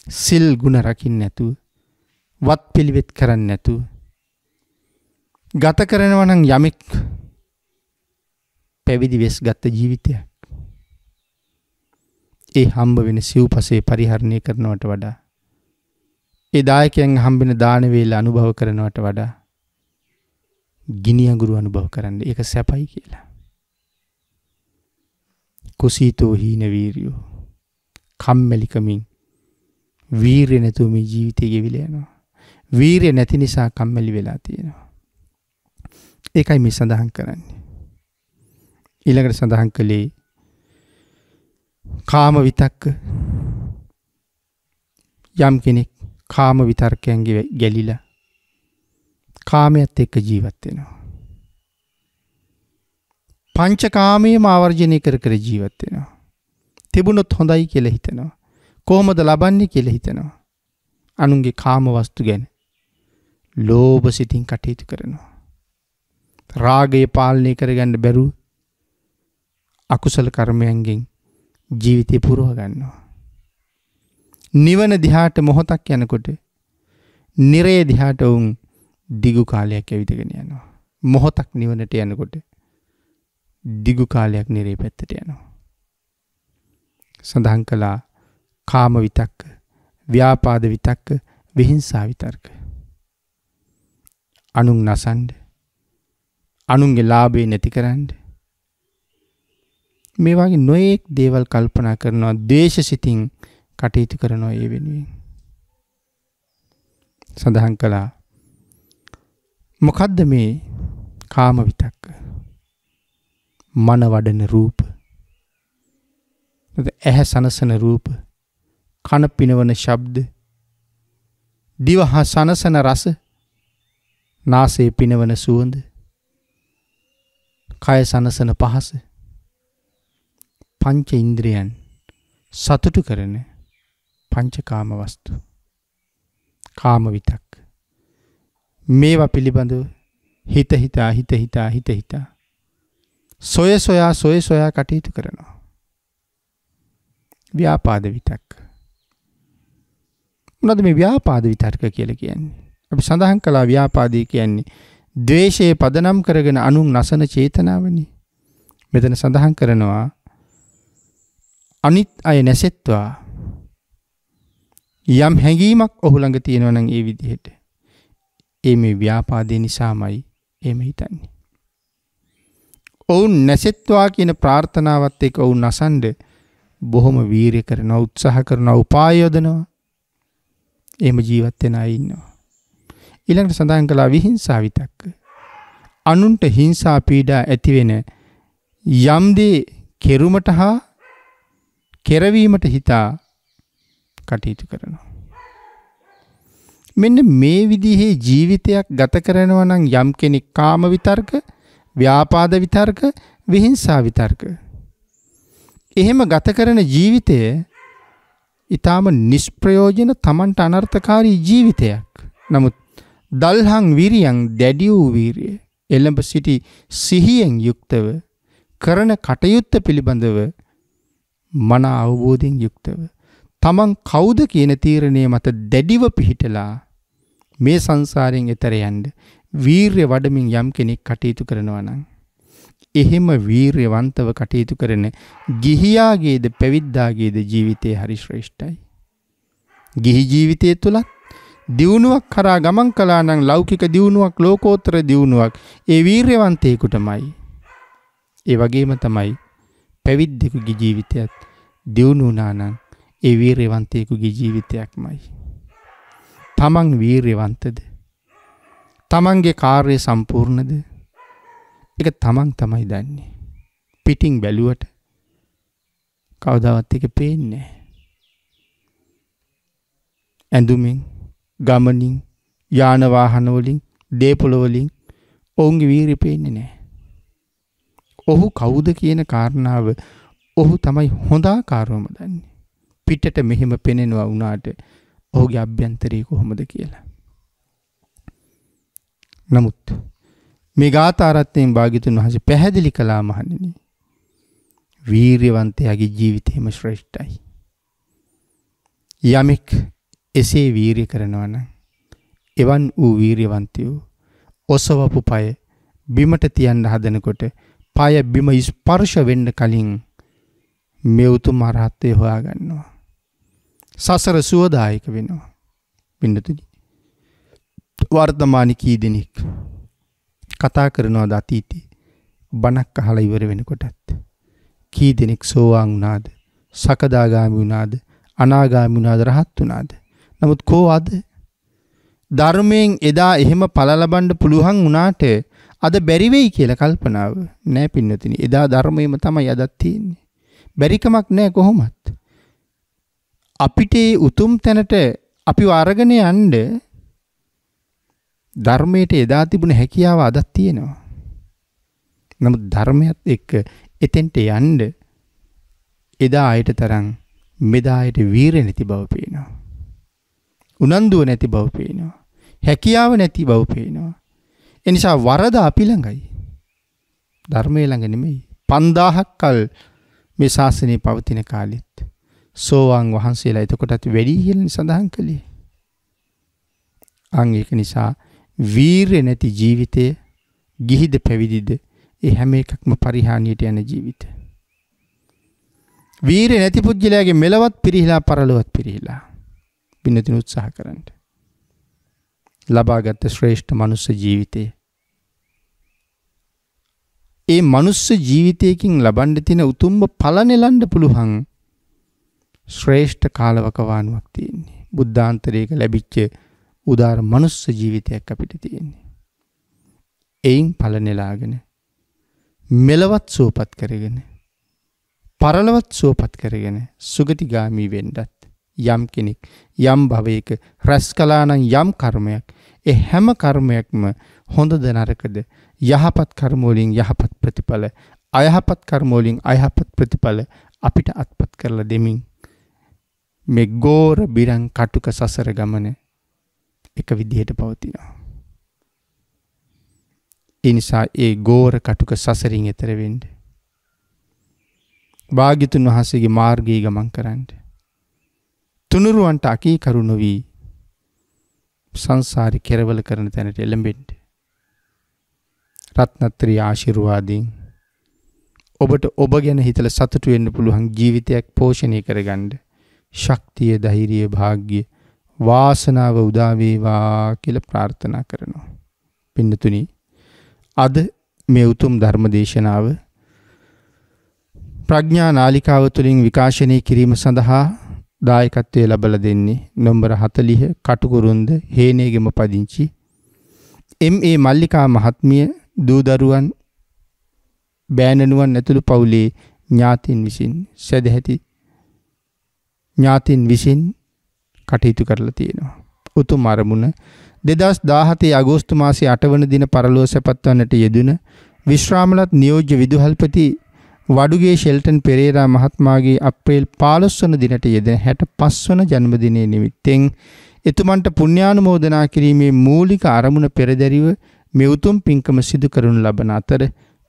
සිල් ගුණ රකින්න නැතුව වත් පිළිවෙත් කරන්න නැතුව ගත කරනවා නම් යමෙක් පැවිදි වෙස් ගත ජීවිතයක්. ඒ හම්බ වෙන සිව්පසේ පරිහරණය කරනවට වඩා ඒ දායකයන් හම්බෙන දාන වේල අනුභව කරනවට වඩා ගිනි අඟුරු අනුභව කරන්න ඒක සැපයි කියලා. කුසීතෝ හීන වීරියෝ. කම්මැලිකමින් වීරිය නැතුව මේ ජීවිතය ගෙවිලා යනවා. වීරිය නැති නිසා කම්මැලි වෙලා තියෙනවා. ඒකයි මේ සඳහන් කරන්නේ. ඊළඟට සඳහන් කළේ කාම විතක්ක. යම් කෙනෙක් කාම විතර්කයන්ගේ ගැලිලා කාමයට එක්ක ජීවත් වෙනවා. පංචකාමයේම ආවර්ජනය කර කර ජීවත් වෙනවා. තිබුණොත් හොඳයි කියලා හිතනවා. කොහොමද ලබන්නේ කියලා හිතනවා. අනුන්ගේ කාම වස්තු ගැන ලෝභ සිතින් කටයුතු කරනවා. රාගය පාලනය කරගන්න බැරුව අකුසල කර්මයන්ගෙන් ජීවිතය පුරව ගන්නවා. නිවන දිහාට මොහොතක් යනකොට නිරය දිහාට වුන් දිගු කාලයක් ඇවිදගෙන යනවා. මොහොතක් නිවනට යනකොට දිගු කාලයක් නිරේ පැත්තට යනවා. සඳහන් කළා කාම විතක්ක, ව්‍යාපාද විතක්ක, විහිංසා විතර්ක. අනුන් නසන්න, අනුන්ගේ ලාභේ නැති කරන්න. මේ වගේ නොයෙක් දේවල් කල්පනා කරනවා, ද්වේෂ සිතින් කටයුතු කරනවා. ඒ වෙනුවෙන් සඳහන් කළා මොකද්ද මේ කාම විතක්ක? මන වඩන රූප, ඇහැ සනසන රූප, කන පිනවන ශබ්ද, දිව සනසන රස, නාසය පිනවන සුවඳ, කය සනසන පහස, පංච ඉන්ද්‍රියන් සතුටු කරන පංචකාම වස්තු. කාම විතක්ක. මේවා පිළිබඳව හිත හිතා සොය සොයා කටයුතු කරනවා. ව්‍යාපාද විතක්ක. මොනවද මේ ව්‍යාපාද විතර්ක කියලා කියන්නේ? අපි සඳහන් කළා ව්‍යාපාදී කියන්නේ ද්වේෂයේ පදනම් කරගෙන අනුන් නසන චේතනාවනේ. මෙතන සඳහන් කරනවා අනිත් අය නැසෙත්වා යම් හැඟීමක් ඔහු ළඟ තියෙනවා නම් ඒ විදිහට ඒ මේ ව්‍යාපාදේ නිසාමයි එහෙම හිතන්නේ. ඔවුන් නැසෙත්වා කියන ප්‍රාර්ථනාවත් එක්ක ඔවුන් අසන්ඩ බොහොම වීරිය කරනවා, උත්සාහ කරනවා, උපාය යොදනවා. එහෙම ජීවත් වෙන අය ඉන්නවා. ඊළඟට සඳහන් කළා විහිංසා විතක්ක. අනුන්ට හිංසා පීඩා ඇති වෙන යම් දේ කෙරුමට හා කෙරවීමට හිතා කටයුතු කරනවා. මෙන්න මේ විදිහේ ජීවිතයක් ගත කරනවා නම් යම් කෙනෙක් කාම විතර්ක, ව්‍යාපාද විතර්ක, විහිංසා විතර්ක. එහෙම ගත කරන ජීවිතය ඊටාම නිෂ්ප්‍රයෝජන, තමන්ට අනර්ථකාරී ජීවිතයක්. නමුත් දල්හං විරියං, දැඩි වූ වීරිය, එළඹ සිටි සිහියෙන් යුක්තව කරන කටයුත්ත පිළිබඳව මන අවබෝධයෙන් යුක්තව තමන් කවුද කියන තීරණය මත දැඩිව පිහිටලා මේ සංසාරයෙන් එතර යන්න වීරිය වඩමින් යම් කෙනෙක් කටයුතු කරනවා නම්, එහෙම වීරියවන්තව කටයුතු කරන ගිහියාගේද පැවිද්දාගේද ජීවිතය හරි ශ්‍රේෂ්ඨයි. ගිහි ජීවිතය තුලත් දියුණුවක් කරා ගමන් කළා නම් ලෞකික දියුණුවක්, ලෝකෝත්තර දියුණුවක් ඒ වීරියවන්තයෙකුටමයි. ඒ වගේම තමයි පැවිද්දෙකුගේ ජීවිතයත් දියුණු වුණා නම් ඒ වීරියවන්තයෙකුගේ ජීවිතයක්මයි. තමන් වීරියවන්තද? තමන්ගේ කාර්යය සම්පූර්ණද? ඒක තමන් තමයි දන්නේ. පිටින් බැලුවට කවදාවත් ඒක පේන්නේ නැහැ. ඇඳුමින්, ගමනින්, යාන වාහන වලින්, දේපොළ වලින් ඔවුන්ගේ වීරිය පේන්නේ නැහැ. ඔහු කවුද කියන කාරණාව ඔහු තමයි හොඳ ආකාරවම දන්නේ. පිටට මෙහෙම පෙනෙනවා වුණාට ඔහුගේ අභ්‍යන්තරය කොහොමද කියලා. නමුත් මේ ගාථාරත්නයෙන් භාග්‍යතුන් වහන්සේ පැහැදිලි කළා මහණෙනි, වීරියවන්තයාගේ ජීවිතයම ශ්‍රේෂ්ඨයි. යමෙක් එසේ වීරිය කරනවා නම් එවන් වූ වීරියවන්තයෝ ඔසවපු පය බිමට තියන්න හදනකොට පය බිම ස්පර්ශ වෙන්න කලින් මේ උතුම් අරහත්ත්වය හොයා ගන්නවා. සසර සුවදායක වෙනවා. පින්නතුනි, වර්තමාන කී දෙනෙක් කතා කරනවාද අතීතේ බණක් අහලා ඉවර වෙනකොටත්? කී දෙනෙක් සෝවාන් වුණාද, සකදාගාමි වුණාද, අනාගාමි වුණාද, රහත් වුණාද? නමුත් කෝ අද ධර්මයෙන් එදා එහෙම ඵල ලබන්න පුළුවන් වුණාට අද බැරි වෙයි කියලා කල්පනාව නෑ පින්නතුනි. එදා ධර්මයේම තමයි අදත් තියෙන්නේ. බැරිකමක් නෑ කොහොමත්. අපිට උතුම් තැනට අපිව අරගෙන යන්න ධර්මයට එදා තිබුණ හැකියාව අදත් තියෙනවා. නමුත් ධර්මයත් එක්ක එතෙන්ට යන්න එදා අයට තරම් මෙදා අයට වීරිය නැති බව පේනවා. උනන්දුව නැති බව පේනවා. හැකියාව නැති බව පේනවා. ඒ නිසා වරද අපි ළඟයි. ධර්මයේ ළඟ නෙමෙයි. 5000ක් කල් මේ ශාසනය පවතින කාලෙත් සෝවාන් වහන්සේලා එතකොටත් වැඩි කියලා සඳහන් කළේ. අන් ඒක නිසා වීරිය නැති ජීවිතය, ගිහිද පැවිදිද, ඒ හැම එකක්ම පරිහානියට යන ජීවිත. වීරිය නැති පුජ්‍යලයාගේ මෙලවත් පිරිහිලා පරලොවත් පිරිහිලා. පින්නතින උත්සාහ කරන්න. ලබාගත් ශ්‍රේෂ්ඨ මනුස්ස ජීවිතය. ඒ මනුස්ස ජීවිතයකින් ලබන්න තියෙන උතුම්ම ඵල නෙලන්න පුළුවන් ශ්‍රේෂ්ඨ කාලවකවානුවක් තියෙන්නේ. බුද්ධාන්තරයක ලැබිච්ච උදාර මනුස්ස ජීවිතයක් අපිට තියෙන්නේ. එයින් ඵල නෙලාගෙන මෙලවත් සුවපත් කරගෙන පරලොවත් සුවපත් කරගෙන සුගතිගාමී වෙන්නත් යම් කෙනෙක් යම් භවයක රැස් කළා නම් යම් කර්මයක්, ඒ හැම කර්මයක්ම හොඳද නරකද, යහපත් කර්ම වලින් යහපත් ප්‍රතිඵල, අයහපත් කර්ම වලින් අයහපත් ප්‍රතිඵල අපිට අත්පත් කරලා දෙමින් මේ ගෝර බිරං කටුක සසර ගමන එක විදිහට පවතිනවා. ඒ නිසා ඒ ගෝර කටුක සසරින් එතර වෙන්න භාග්‍යතුන් වහන්සේගේ මාර්ගයේ ගමන් කරන්න. තුනුරුවන්ට අකීකරු නොවි සංසාරේ කෙරවල කරන තැනට එළඹෙන්න. රත්නත්‍රි ආශිර්වාදයෙන් ඔබට ඔබ ගැන හිතලා සතුටු වෙන්න පුළුවන් ජීවිතයක් පෝෂණය කරගන්න ශක්තිය, ධෛර්යය, වාග්ය, වාසනාව උදා වේවා කියලා ප්‍රාර්ථනා කරනවා. පින්නතුනි, අද මේ උතුම් ධර්ම දේශනාව ප්‍රඥා නාලිකාව තුළින් විකාශනය කිරීම සඳහා දායකත්වය ලබලා දෙන්නේ නම්බර 40 කටුකුරුන්ද හේනේගෙම පදිංචි M.A. මල්ලිකා මහත්මිය දූ දරුවන් බෑණනුවන් ඇතුළු පවුලේ ඥාතීන් විසින් සදැහැති ඥාතීන් විසින් කටයුතු කරලා තියෙනවා. උතුම් අරමුණ 2017 අගෝස්තු මාසයේ 8 වන දින පරලෝව සැපත්වන්නට යෙදුන විශ්‍රාමලත් නියෝජ්‍ය විදුහල්පති වඩුගේ ෂෙල්ටන් පෙරේරා මහත්මයාගේ අප්‍රේල් 15 වන දිනට යෙදෙන 65 වන ජන්මදිනයේ නිමිත්තෙන් එතුමන්ට පුණ්‍යානුමෝදනා කිරීමේ මූලික අරමුණ පෙරදැරිව මේ උතුම් පින්කම සිදු කරනු ලබන අතර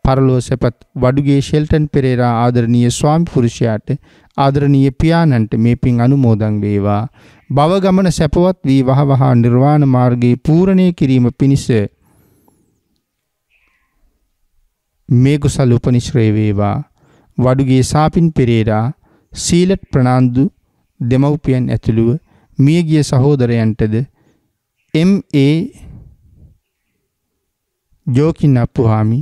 පරලෝව සැපත් වඩුගේ ෂෙල්ටන් පෙරේරා ආදරණීය ස්වාමි පුරුෂයාට ආදරණීය පියාණන්ට මේ පින් අනුමෝදන් වේවා. භව ගමන සැපවත් වී වහවහ නිර්වාණ මාර්ගයේ පූර්ණේ කිරීම පිණිස මේ කුසල උපනිශ්‍රේ වේවා. වඩුගේ සාපින් පෙරේරා සීලට් ප්‍රනාන්දු දෙමව්පියන් ඇතුළුව මියගිය සහෝදරයන්ටද M.A. ජෝකින් Appuhami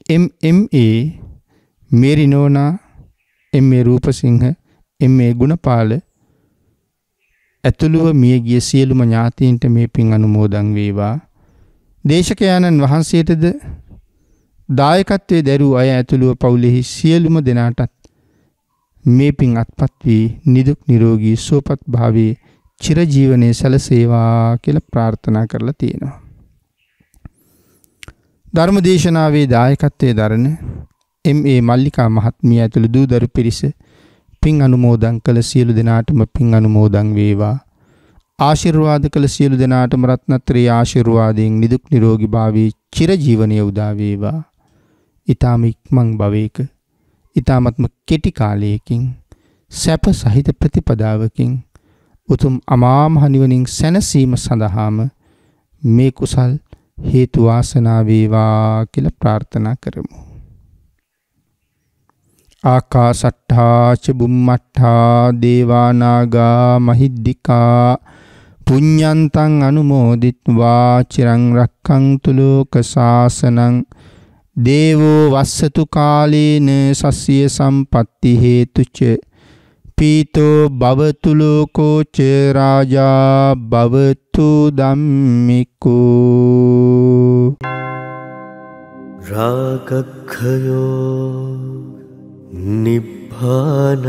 M.A. මේරිනෝනා M.A. Rupasinghe M.A. Gunapala ඇතුළුව මියගිය සියලුම ඥාතීන්ට මේ පින් අනුමෝදන් වේවා. දේශකයාණන් වහන්සේටද දායකත්වයේ දරූ අය ඇතුළුව පවුලෙහි සියලුම දෙනාටත් මේ පින් අත්පත් වී නිදුක් නිරෝගී සුවපත් භාවයේ චිරජීවනයේ සැලසේවා කියලා ප්‍රාර්ථනා කරලා තියෙනවා. ධර්මදේශනාවේ දායකත්වයේ දරන M.A. මල්ලිකා මහත්මිය ඇතුළු දූ දරු පිරිස පින් අනුමෝදන් කළ සියලු දෙනාටම පින් අනුමෝදන් වේවා. ආශිර්වාද කළ සියලු දෙනාටම රත්නත්‍රයේ ආශිර්වාදයෙන් නිදුක් නිරෝගී භාවයේ චිරජීවනයේ උදා වේවා. ඊ타ම ඉක්මන් භවයක ඊ타මත්ම කෙටි කාලයකින් සැප සහිත ප්‍රතිපදාවකින් උතුම් අමා මහ නිවනින් සැනසීම සඳහාම මේ කුසල් හේතු වාසනා වේවා කියලා ප්‍රාර්ථනා කරමු. ආකාසට්ඨා ච බුම්මට්ඨා දේවා නාග මහිද්దికා පුඤ්ඤන්තං අනුමෝදිත්වා චිරං රක්ඛන්තු ලෝක සාසනං දේවෝ වස්සතු කාලේන සස්ය සම්පatti හේතුච පීතෝ භවතු ලෝකෝ ච රාජා භවතු ධම්මිකෝ රාගක්ඛයෝ නිබ්බානං